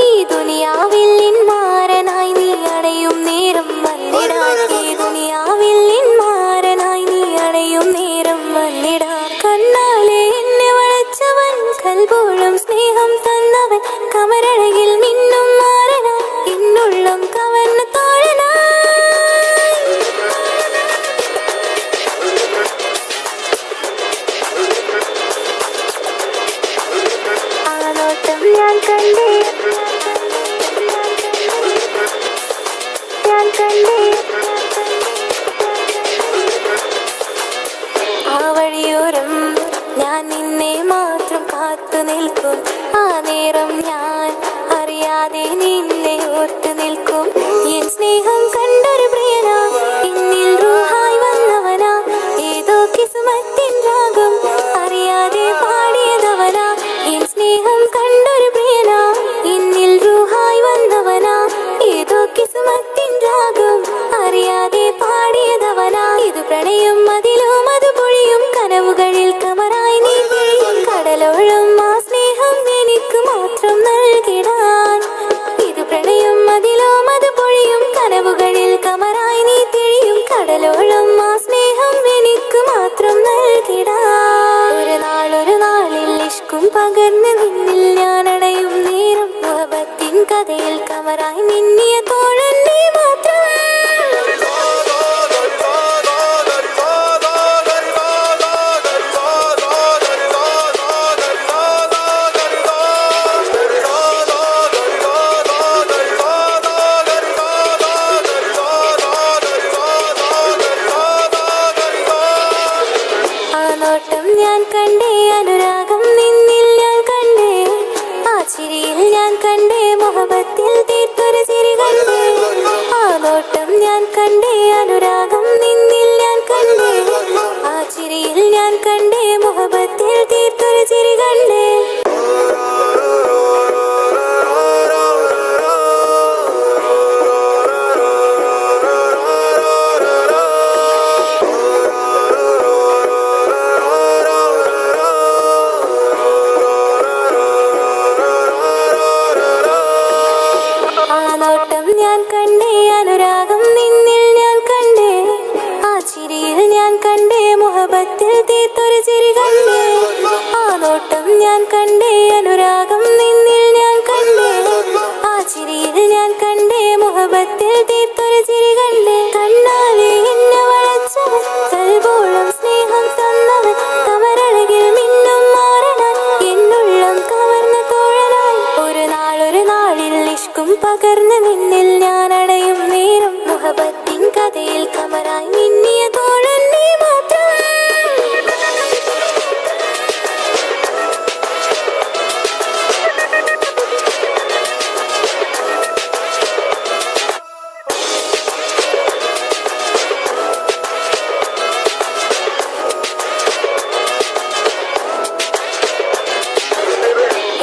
ഈ ദുനിയാവിൽ മാരനായി നീ അടയും നേരം വന്നിടാൻ ഈ ദുനിയാവിൽ മാരനായി നീ അടയും നേരം വന്നിടാൻ കണ്ണാലെ എന്നെ വളച്ചവൻ കൽബോളം സ്നേഹം തന്നവൻ കമരഴകിൽ മിന്നും മാറനാൻ എന്നുള്ളം കവർന്ന തോഴനായി ആ നോട്ടം ഞാൻ കണ്ടേ ഞാൻ കണ്ടേ ആ വഴിയോരം ഞാൻ നിന്നെ മാത്രം കാത്തു നിൽക്കും ആ നേരം ഞാൻ അറിയാതെ നിന്നെ ഓർത്തു നിൽക്കും എൻ സ്നേഹം കണ്ടൊരു പ്രിയനാ എന്നിൽ റൂഹായി വന്നവനാ ഏതോ കിസുമത്തിൻ രാഗം അറിയാതെ പാടിയതവനാ എൻ സ്നേഹം കണ്ടൊരു പ്രിയനാ എന്നിൽ റൂഹായി വന്നവനാ ഏതോ കിസുമത്തിൻ രാഗം അറിയാതെ പാടിയതവനാ ഇത് പ്രണയം അതിലും അത് പൊഴിയും കനവുകളിൽ കമറായി നീ തെളിയും കടലോളം ആ സ്നേഹം എനിക്ക് മാത്രം നൽകിടാൻ ഇത് പ്രണയം അതിലും അത് പൊഴിയും കനവുകളിൽ ചിരി കണ്ടേ ആ നോട്ടം ഞാൻ കണ്ടേ അനുരാഗം നിന്നിൽ ഞാൻ കണ്ടേ ആ ചിരിയിൽ ഞാൻ കണ്ടേ മുഹബത്തിൽ തീർത്തൊരു ചിരി കണ്ടേ കണ്ണാലെ എന്നെ വളച്ചവൻ കൽബോളം സ്നേഹം തന്നവൻ കമരഴകിൽ മിന്നും മാറനാൻ എന്നുള്ളം കവർന്ന തോഴനായി ഒരു നാളിൽ ഇഷ്കും പകർന്ന് നിന്നിൽ ഞാൻ അടയും നേരം മുഹബത്തിൻ കഥയിൽ കമറായി മിന്നിയ തോഴൻ നീ മാത്രം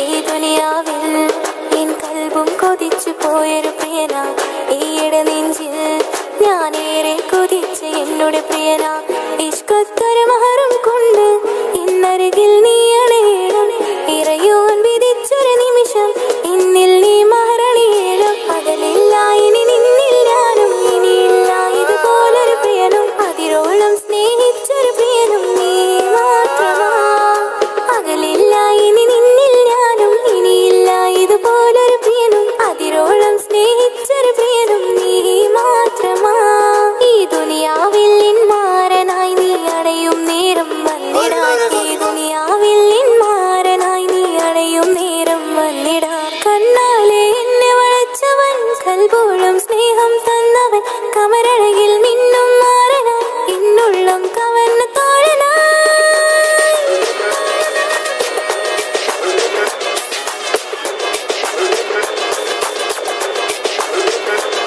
ഈ ദുനിയാവിൽ എൻ കൽബും കൊതിച്ചു പോയൊരു പ്രിയന ഈയിടെ നെഞ്ചിൽ ഞാനേറെ കൊതിച്ച എന്നോട് പ്രിയന ഇഷ്കത്തൊരു മഹറും കൊണ്ട് ഇന്നരികിൽ നീ അണയണം ഇറയോൻ വിധിച്ചൊരു നിമിഷം എന്നിൽ നീ മഹറണിയേണം പകലില്ല ഇനി നിന്നിൽ ഞാനും ഇനിയില്ല ഇതുപോലൊരു പ്രിയനും അതിരോളം സ്നേഹിച്ചൊരു പ്രിയനും നീ മാത്രമാ പകലില്ല ഇനി നിന്നിൽ ഞാനും ഇനിയില്ല ഇതുപോലൊരു പ്രിയനും അതിരോളം സ്നേഹിച്ചൊരു പ്രിയനും നീ മാത്രമാ ഈ ദുനിയാവിൽ എൻ മാരനായി നീ അടയും നേരം വന്നിടാൻ ഈ ദുനിയാവിൽ എൻ മാരനായി നീ അടയും നേരം വന്നിടാൻ കണ്ണാലെ എന്നെ വളച്ചവൻ കൽബോളം സ്നേഹം തന്നവൻ കമരഴകിൽ മിന്നും മാറനാൻ എന്നുള്ളം കവർന്ന തോഴനായി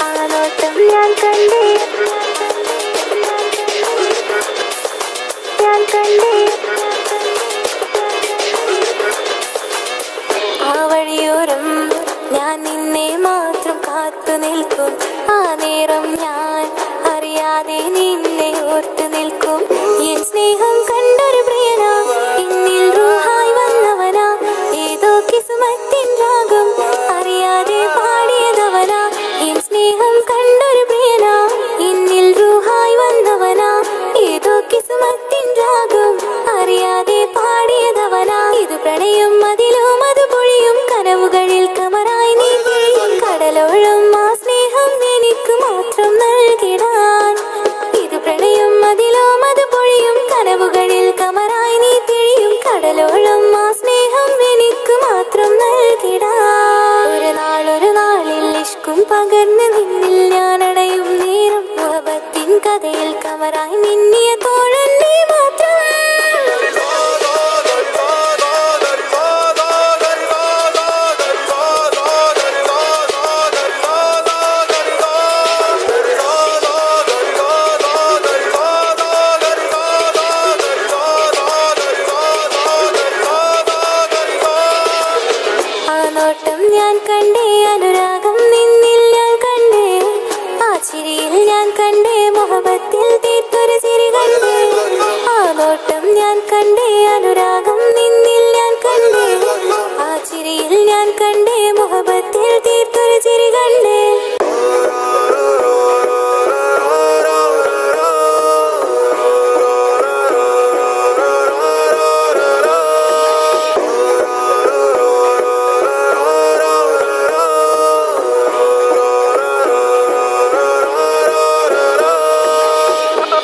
ആ നോട്ടം ഞാൻ കണ്ടേ ഞാൻ കണ്ടേ ആ വഴിയോരം ഞാൻ നിന്നെ മാത്രം കാത്തു നിൽക്കും ആ നേരം ഞാൻ അറിയാതെ നിന്നെ ഓർത്തു നിൽക്കും എൻ സ്നേഹം കണ്ടൊരു പ്രിയനാ എന്നിൽ റൂഹായി വന്നവനാ ഏതോ കിസ്മത്തിൻ രാഗം അറിയാതെ പാടിയതവനാ എൻ സ്നേഹം കണ്ടൊരു പ്രിയനാ എന്നിൽ റൂഹായി വന്നവനാ ഏതോ കിസ്മത്തിൻ രാഗം അറിയാതെ പാടിയതവനാ ഇത് പ്രണയം അതിലും അത് പൊഴിയും കനവുകളിൽ കമറായി നീ പൊഴിയും കടലോളം ആ സ്നേഹം എനിക്ക് മാത്രം നൽകിടാൻ ഇത് പ്രണയം അതിലും അത് പൊഴിയും കനവുകളിൽ കമറായി നീ തിഴിയും കടലോളം ആ സ്നേഹം എനിക്ക് മാത്രം നൽകിടാൻ ഒരു നാളിൽ ഇഷ്കും പകർന്ന് നിന്നിൽ ഞാൻ അടയും നേരം മുഹബത്തിൻ കഥയിൽ കമറായി മിന്നിയ തോഴൻ നീ മാത്രം ആ നോട്ടം ഞാൻ കണ്ടേ അനുരാഗം നിന്നിൽ ഞാൻ കണ്ടേ ആ ചിരിയിൽ ഞാൻ കണ്ടേ മുഹബത്തിൽ തീർത്തൊരു ചിരി കണ്ടേ ആ നോട്ടം ഞാൻ കണ്ടേ അനുരാഗം നിന്നിൽ ഞാൻ കണ്ടേ ആ ചിരിയിൽ ഞാൻ കണ്ടേ മുഹബത്തിൽ തീർത്തൊരു ചിരി കണ്ടേ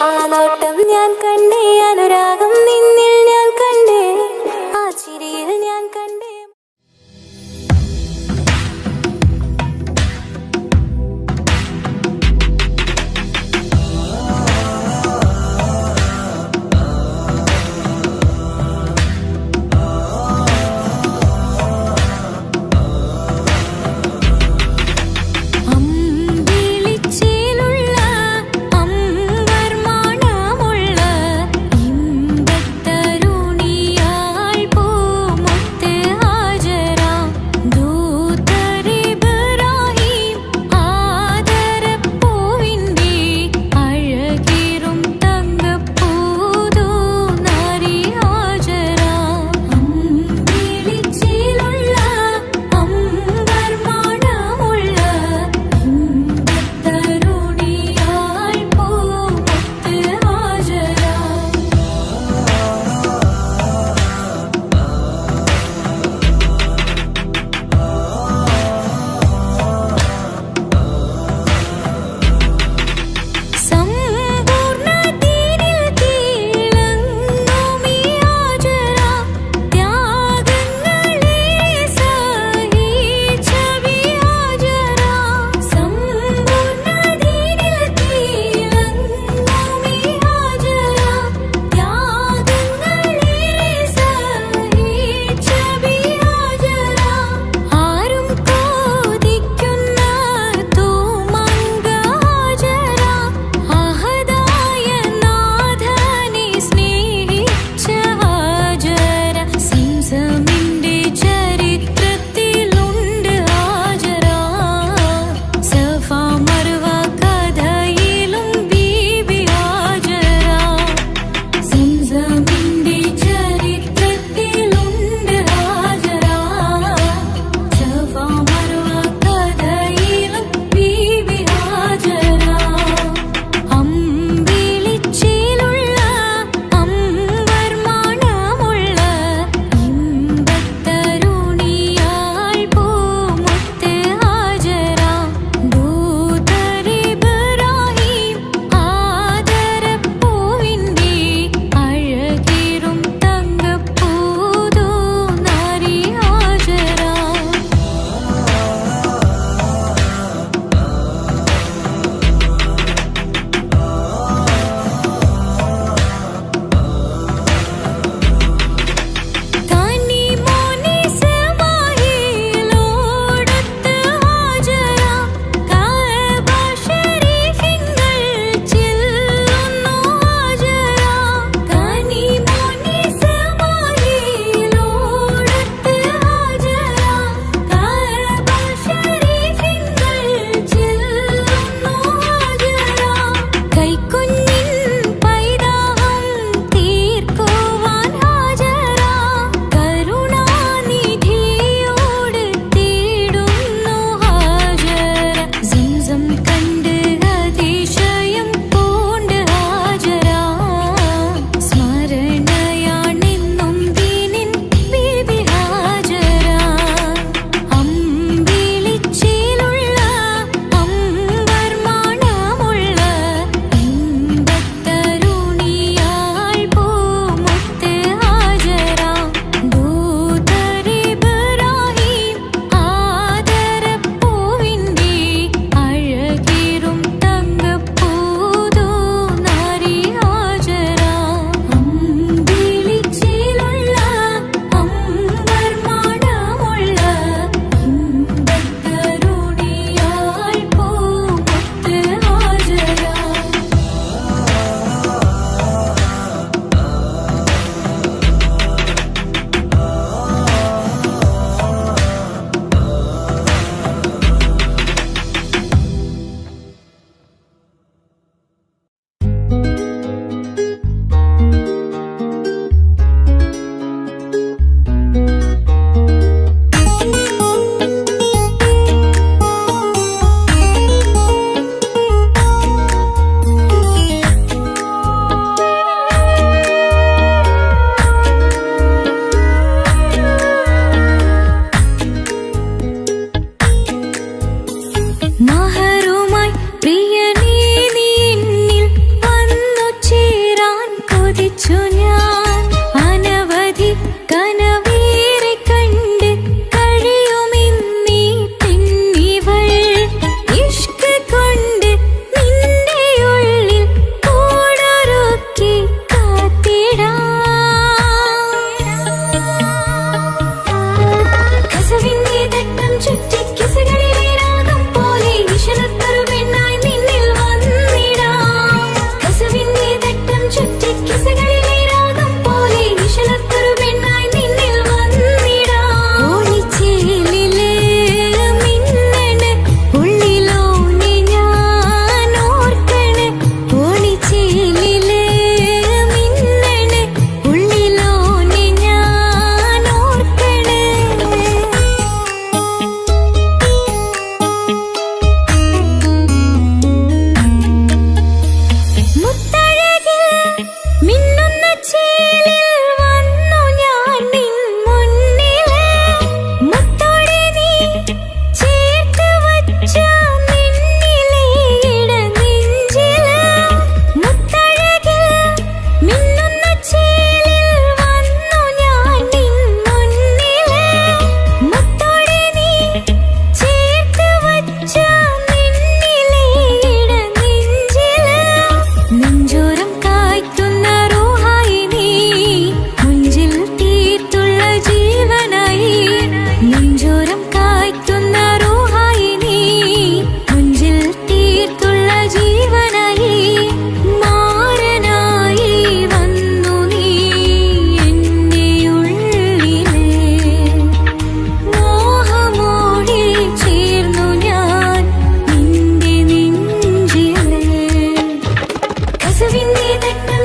ആ നോട്ടം ഞാൻ കണ്ടേ അനുരാഗം നിന്നിൽ ഞാൻ കണ്ടേ ആ ചിരിയിൽ ഞാൻ കണ്ടേ അമ്പിളിച്ചേലുള്ള അമ്പർമാണമുള്ള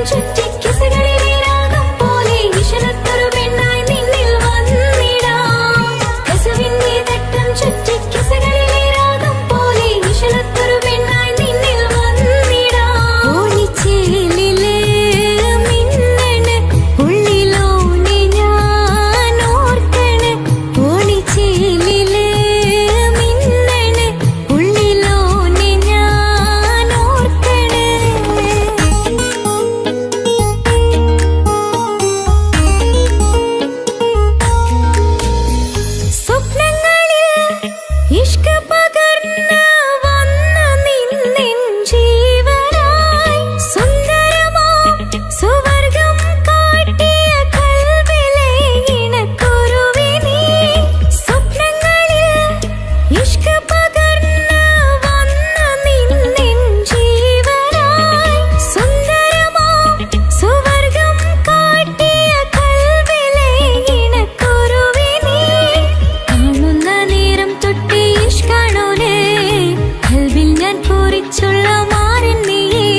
ചുറ്റി കിസകളിലെ രാഗം പോലെ വിഷലത്തൊരു പെണ്ണായി നിന്നിൽ വന്നിടാം. കസവിന്റെ തട്ടം ചുറ്റി കിസകളിലെ രാഗം പോലെ വിഷലത്തൊരു പെണ്ണായി നിന്നിൽ വന്നിടാം. ഓണിച്ചേലിലെ മിന്നണ് ഉള്ളിലോനെ ഞാൻ ഓർക്കണ്. ഓണിച്ചേലിലെ മിന്നണ് ഉള്ളിലോനെ ഞാൻ ഓർക്കണ്. സ്വപ്നങ്ങളിൽ ഇഷ്ക പകർന്ന് വന്ന് നിന്നെൻ ജീവനായി സുന്ദരമാം സുവർഗം കാട്ടിയ കൽവിലെ ഇണക്കുരുവി നീ. സ്വപ്നങ്ങളിൽ ഇഷ്ക പകർന്ന് വന്ന് നിന്നെൻ ജീവനായി സുന്ദരമാം സുവർഗം കാട്ടിയ കൽവിലെ ഇണക്കുരുവി നീ. കാണുന്ന നേരം തൊട്ടേ ഇഷ്കാണോലേ കൽവിൽ ഞാൻ പൂരിച്ചുള്ള മാരൻ നീയേ.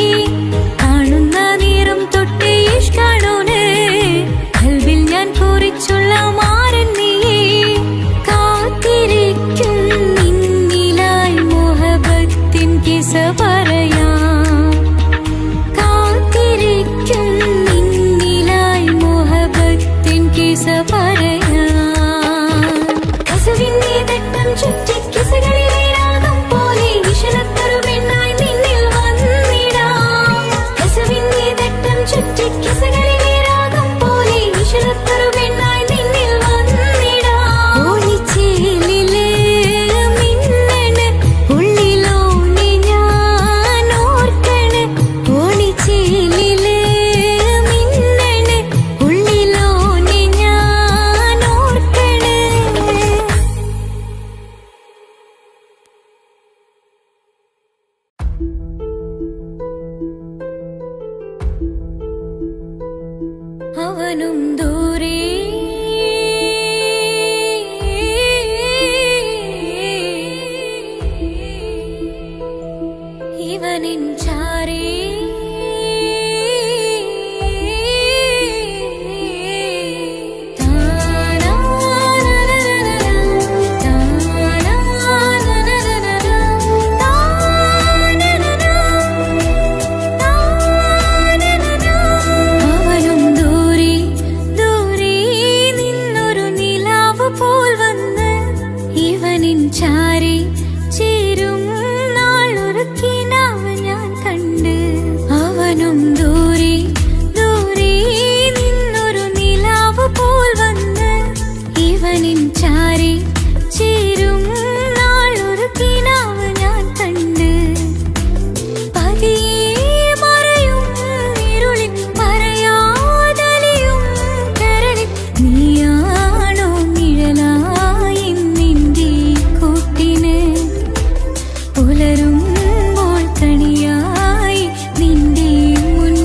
കാണുന്ന നേരം തൊട്ടേ ഇഷ്കാണോലേ കൽവിൽ ഞാൻ പൂരിച്ചുള്ള മാരൻ നീയേ. കാത്തിരിക്കും നിന്നിലായി മോഹബത്തിൻ കിസ പറയാം. കാത്തിരിക്കും നിന്നിലായി മോഹബത്തിൻ കിസ പറയാം. കസവിന്റെ തട്ടം ചുറ്റി കിസകളിലെ രാഗം പോലെ വിഷലത്തൊരു പെണ്ണായി നിന്നിൽ വന്നിടാം. കസവിന്റെ തട്ടം ചുറ്റി കിസകളിലെ രാഗം പോലെ വിഷലത്തൊരു പെണ്ണായി നിന്നിൽ വന്നിടാം. ഓണിച്ചേലിലെ മിന്നണ് ഉള്ളിലോനെ ഞാൻ ഓർക്കണ്. ഓണിച്ചേലിലെ മിന്നണ് ഉള്ളിലോനെ ഞാൻ ഓർക്കണ്. അവനും ദൂരെ ഇവനിൻ ചാരേ. അവനും ദൂരെ ദൂരെ നിന്നൊരു നിലാവ് പോൽ വന്ന് ഇവനിൻ ചാരി ചേരും നാളൊരു കിനാവ് ഞാൻ കണ്ട്. അവനും ദൂരെ ദൂരെ നിന്നൊരു നിലാവ് പോൽ വന്ന് ഇവനിൻ ചാരി ചേരും നാളൊരു കിനാവ് ഞാൻ കണ്ട്. പതിയെ മറയും ഇരുളിൽ പറയാതലിയും കരളിൽ നീയാണോ നിഴലായി നിന്റെ കൂട്ടിന്. പുലരുമ്പോൾ കണിയായി നിന്റെ മുന്നിൽ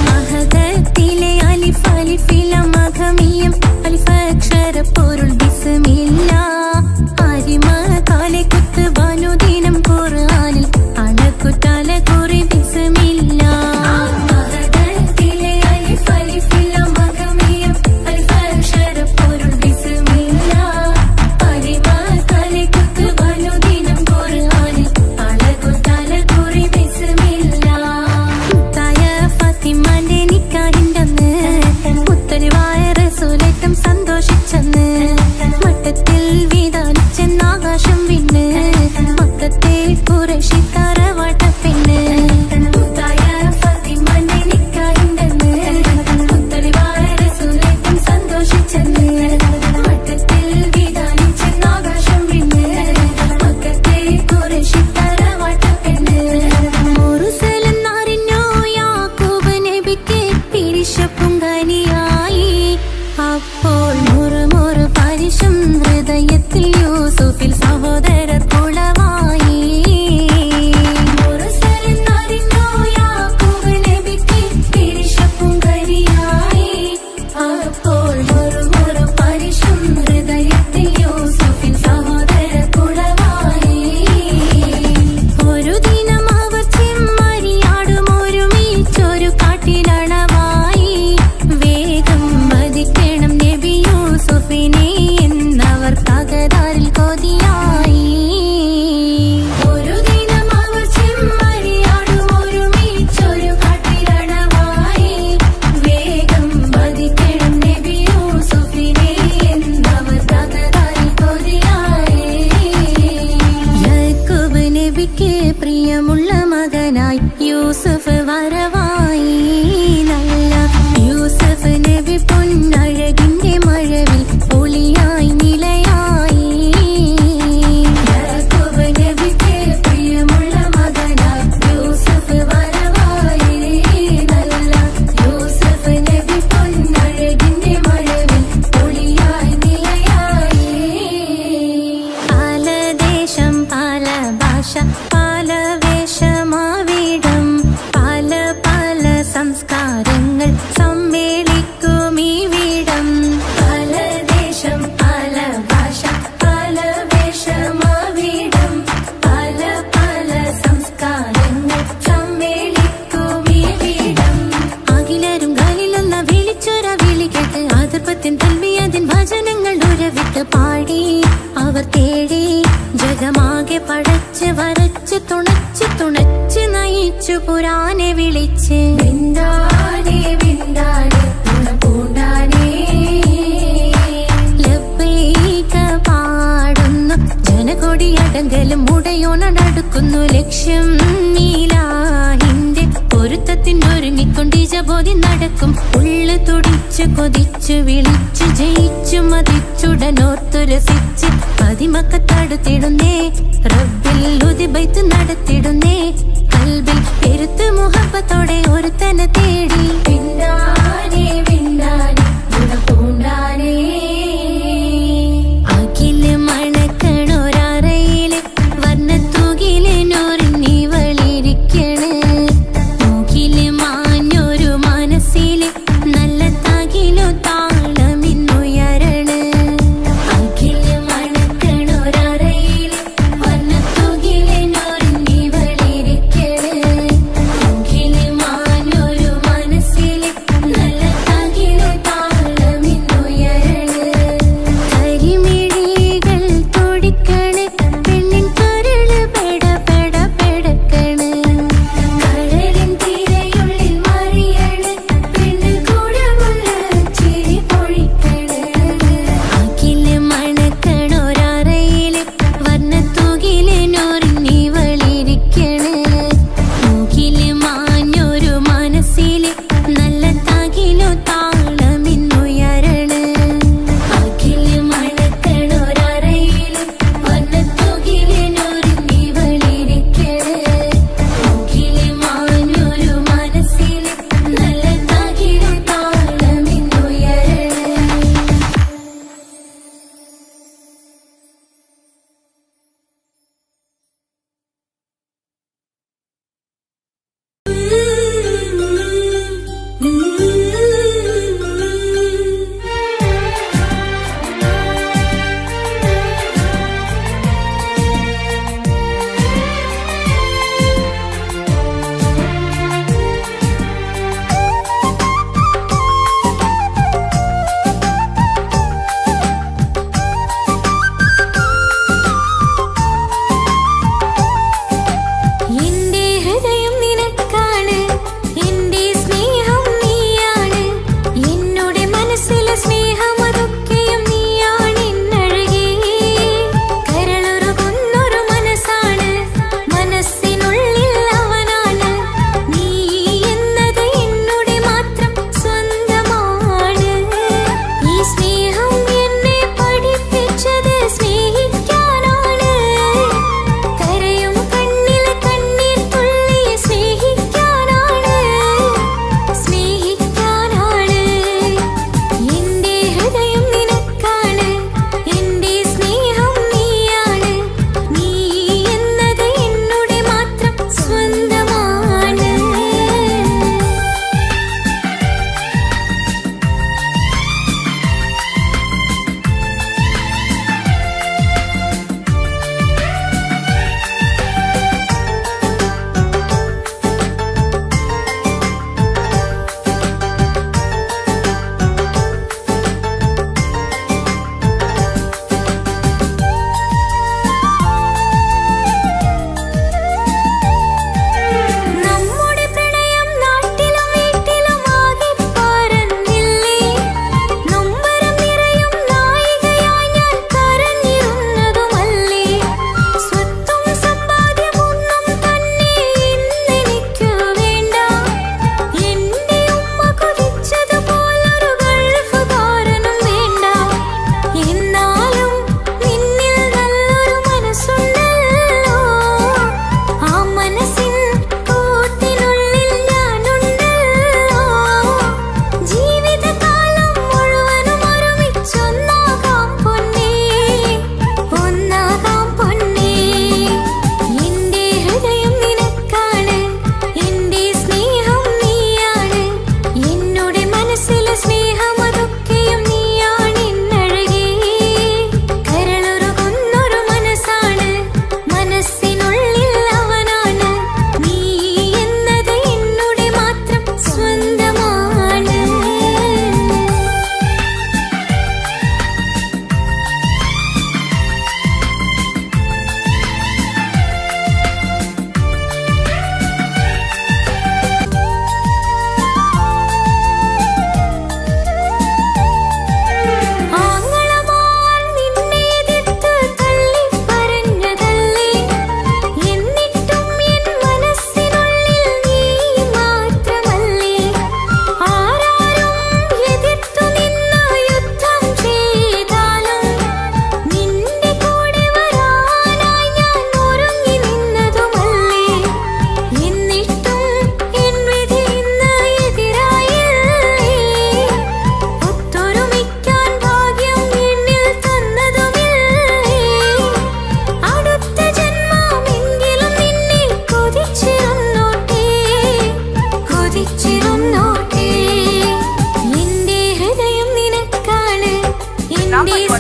അഹദത്തിലെ അലിഫ് അലിഫില മഖമിയം അലിഫക്ഷര പൊരുൾ ബിസ്മില്ല അരിമ കാലെ കുത്ത് ബനുദിനം ഖുർആനിൽ അണക്കുതല കുറി ബിസ്മില്ല അഹദത്തിലെ അലിഫ് അലിഫില മഖമിയം അലിഫക്ഷര പൊരുൾ ബിസ്മില്ല അരിമ കാലെ കുത്ത് ബനുദിനം ഖുർആനിൽ അണക്കുതല കുറി ബിസ്മില്ല തായ ഫാത്തിമാന്റെ നിക്കാഹിന്റന്ന് മുത്തലിവായ റസൂലേറ്റം സന്തോഷിച്ചെന്ന് മട്ടത്തിൽ വീതാലിച്ചെന്ന് ആകാശം വിണ്ണ് മക്കത്തെ ഖുറൈശി തറവാട്ടപ്പെണ്ണ് തായ ഫാത്തിമാന്റെ നിക്കാഹിന്റന്ന് മുത്തലിവായ റസൂലേറ്റം സന്തോഷിച്ചെന്ന് മട്ടത്തിൽ വീതാലിച്ചെന്ന് ആകാശം വിണ്ണ് മക്കത്തെ ഖുറൈശി തറവാട്ടപ്പെണ്ണ് മുറുസലെന്നറിഞ്ഞു യാക്കൂബ് നബിക്ക് പിരിശപ്പുങ്കനിയായി അപ്പോൾ മുറുമുറു പരിശം ഹൃദയത്തിൽ യൂസുഫിൽ സഹോദരർ കുളവായി മുറുസലെന്നറിഞ്ഞു യാക്കൂബ് നബിക്ക് പിരിശപ്പുങ്കനിയായി അപ്പോൾ മുറുമുറു പരിശം ഹൃദയത്തിൽ യൂസുഫിൽ സഹോദരർ കുളവായി ഒരു ദിനം അവർ ചെമ്മരിയാടും ഒരുമിച്ചൊരു കാട്ടിലണവായി വേഗം വധിക്കണം നബി യൂസുഫിനെ എന്നവർ തകരാറിൽ കൊതിയായി ഒരു ദിനം അവർ ചെമ്മരിയാടും ഒരുമിച്ചൊരു കാട്ടിലണവായി വേഗം വധിക്കണം നബി യൂസുഫിനെ എന്നവർ തകരാറിൽ കൊതിയായി യാക്കൂബ് നബിക്ക് പ്രിയമുള്ള മകനായി യൂസുഫ് വരവായി നല്ല യൂസുഫ് നബി പൊന്നഴകിന്റെ മഴവിൽ ഒളിയായി നിലയായി യാക്കൂബ് നബിക്ക് പ്രിയമുള്ള മകനായി യൂസുഫ് വരവായി നല്ല യൂസുഫ് നബി പൊന്നഴകിന്റെ മഴവിൽ ഒളിയായി നിലയായി പാലദേശം പല ഭാഷ പല വേഷമാവിടം പല പല സംസ്കാരങ്ങൾ സമ്മേളിക്കും ഈ വീടം പല ദേശം പല ഭാഷ പല വേഷമാവിടം പല പല സംസ്കാരങ്ങൾ സമ്മേളിക്കും ഈ വീടം അഖിലരും ഖലീലുള്ള വിളിച്ചൊര വിളി കേട്ട് അതിർപ്പത്തിൻ തൽബിയത്തിൻ വചനങ്ങൾ ഉരവിട്ട് പാടി അവർ തേടി ജഗമാകെ പടച്ച് വരച്ച് തുണച്ച് നയിച്ചു പുരാനെ വിളിച്ച് വിണ്ടാനെ വിണ്ടാനെ പൂണ്ടാനെ ലബ്ബൈക പാടുന്നു ജനകൊടിയടങ്കലും മുടയോണടുക്കുന്നു ലക്ഷ്യം നീലാഹിന്റെ പൊരുത്തത്തിനൊരുങ്ങിക്കൊണ്ടിജബോധി നടക്കും ഉള്ളു തുടിച്ചു കൊതിച്ചു വിളിച്ചു ജയിച്ചു മതിച്ചുടനോർത്തു രസിച്ച് പതിമക്കത്തടുത്തിടുന്നേ റബ്ബിൽ ഉദിബൈത്ത് നടത്തിടുന്നേ കൽബിൽ പെരുത്ത് മുഹബത്തോടെ ഒരുത്തനെ തേടി വിണ്ടാനെ വിണ്ടാനെ പൂണ്ടാനെ അഖില് മണക്കണൊരറയില് വർണ്ണത്തൂകില് നൂറിഞ്ഞി വളിരിക്കണ് മൂക്കില് മാഞ്ഞൊരു മനസ്സില് നല്ല തകിലു താളമിന്നുയരണ അഖില് മണക്കണൊരറയില് വർണ്ണത്തൂകില് നൂറിഞ്ഞി വളിരിക്കണ്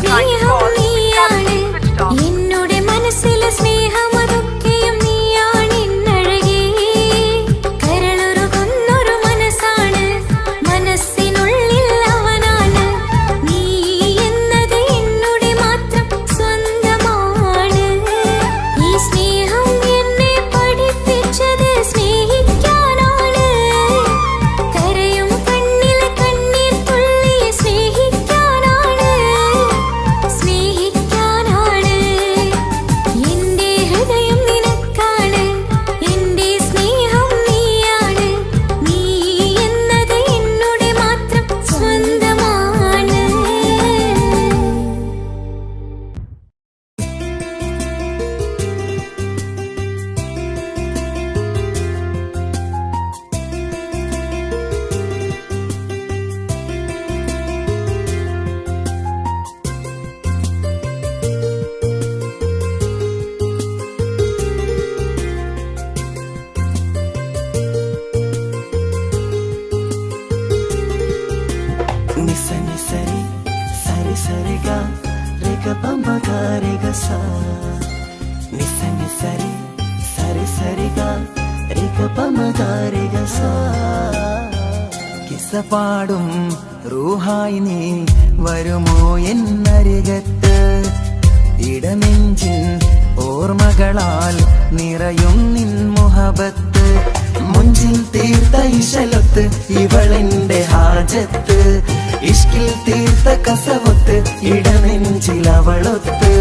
സ്നേഹം നീയാണ് എന്നുടെ മനസ്സിലെ സ്നേഹം അതൊക്കെയും നീയാണ് എന്നഴകേ കരളുരുകുന്നൊരു മനസ്സാണ് മനസ്സിനുള്ളിൽ അവനാണ് നീ എന്നത് എന്നുടെ മാത്രം സ്വന്തമാണ് ഈ സ്നേഹം എന്നെ പഠിപ്പിച്ചത് സ്നേഹിക്കാനാണ് കരയും കണ്ണിലെ കണ്ണീർ തുള്ളിയെ സ്നേഹിക്കാനാണ് എന്റെ ഹൃദയം നിനക്കാണ് എന്റെ സ്നേഹം നീയാണ് നീ എന്നത് എന്നുടെ മാത്രം സ്വന്തമാണ്
నిస నిసరి సరి సరిగా రేగ పంబగా రేగ సా నిస నిసరి సరి సరిగా రేగ పంబగా రేగ సా കിസ്സ പാടും റൂഹായി നീ വരുമോ എന്നരികത്ത് ഇടനെഞ്ചിൻ ഓർമ്മകളാൽ നിറയും നിൻ മുഹബത്ത് മുഞ്ചിൽ തീർത്ത ഇശലൊത്ത് ഇവളെന്റെ ഹാജത്ത് ഇഷ്കിൽ തീർത്ത കസവൊത്ത് ഇടനെഞ്ചിലവളൊത്ത്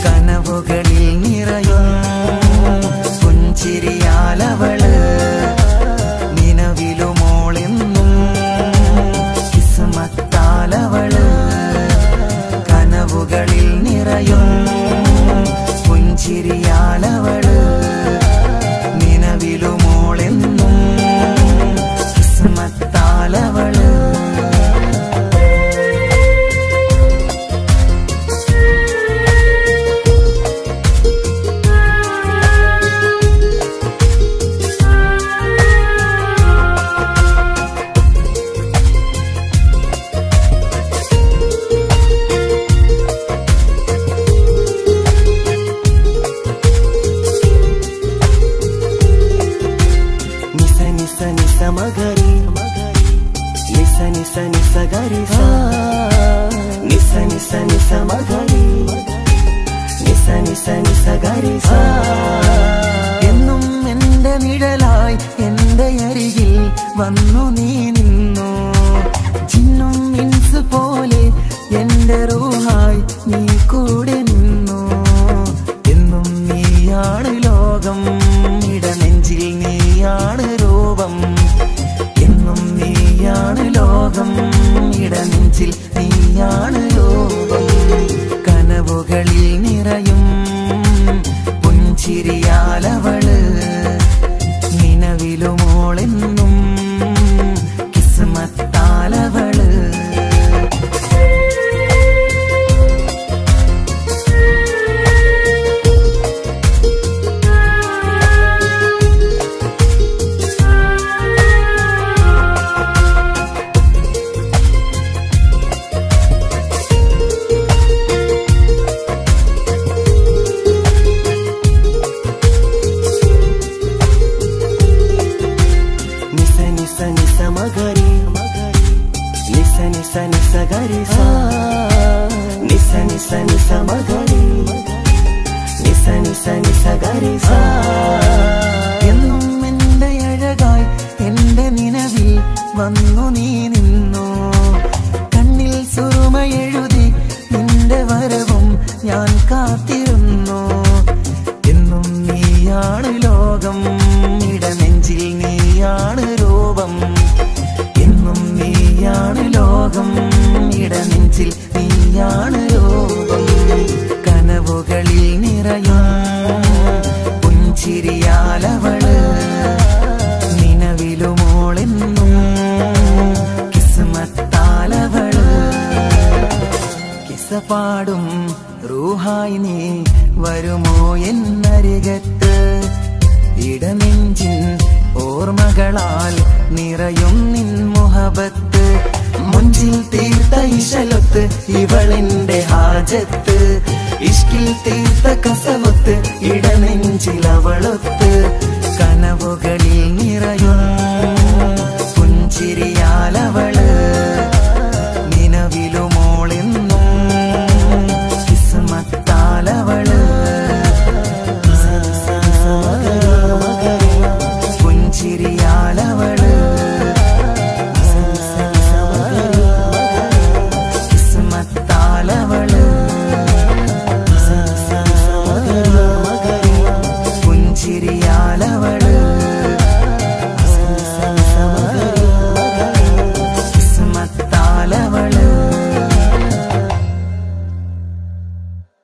കനവുകളിൽ നിറയും പുഞ്ചിരിയാലവള് നിലവിലുമോളെന്നും കിസ്മത്താലവള് കനവുകളിൽ നിറയും പുഞ്ചിരിയാലവള് നിലവിലുമോളെന്നും കിസ്മത്താലവള് മഗരി നിസ നിസ നിസ ഗരി സാ നിസ നിസ നിസ മഗരി നിസ നിസ നിസ ഗരി സാ എന്നും എന്റെ നിഴലായി എന്റെ അരികിൽ വന്നു നീ നിന്നു ജിന്നും ഇൻസ് പോലെ എന്റെ റൂഹായി നീ കൂടെ നിന്നു എന്നും നീയാണ് ലോകം ഇടനെഞ്ചിൽ നീയാണ് രൂപം എന്നും നീയാണ് ലോകം ഇടനെഞ്ചിൽ നീയാണ് രൂപം കനവുകളിൽ നിറയും പുഞ്ചിരിയാലവള് നിലവിലുമോളെന്നും കിസ്മത്താലവള് മഗരി നിസ നിസ നിസ ഗരി സാ നിസ നിസ നിസ മഗരി നിസ നിസ നിസ ഗരി സാ എന്നും എന്റെ അഴകായി എന്റെ നിലവിൽ വന്നു നീ നിന്നു കണ്ണിൽ സുറുമയെഴുതി നിന്റെ വരവും ഞാൻ കാത്തിരുന്നു എന്നും നീയാണ് ലോകം ഇടനെഞ്ചിൽ നീയാണ് രൂപം എന്നും നീയാണ് ലോകം ഇടനെഞ്ചിൽ നീയാണ് രൂപം കനവുകളിൽ നിറയും പുഞ്ചിരിയാലവള് നിലവിലുമോളെന്നും കിസ്മത്താലവള് കിസ്സ പാടും റൂഹായി നീ വരുമോ എന്നരികത്ത് ഇടനെഞ്ചിൻ ഓർമ്മകളാൽ നിറയും നിൻ മുഹബത്ത് മുഞ്ചിൽ തീർത്ത ഇശലൊത്ത് ഇവളെന്റെ ഹാജ മാറ്റത്ത് ഇഷ്കിൽ തീർത്ത കസവത്ത് ഇടനെഞ്ചിലവളൊത്ത്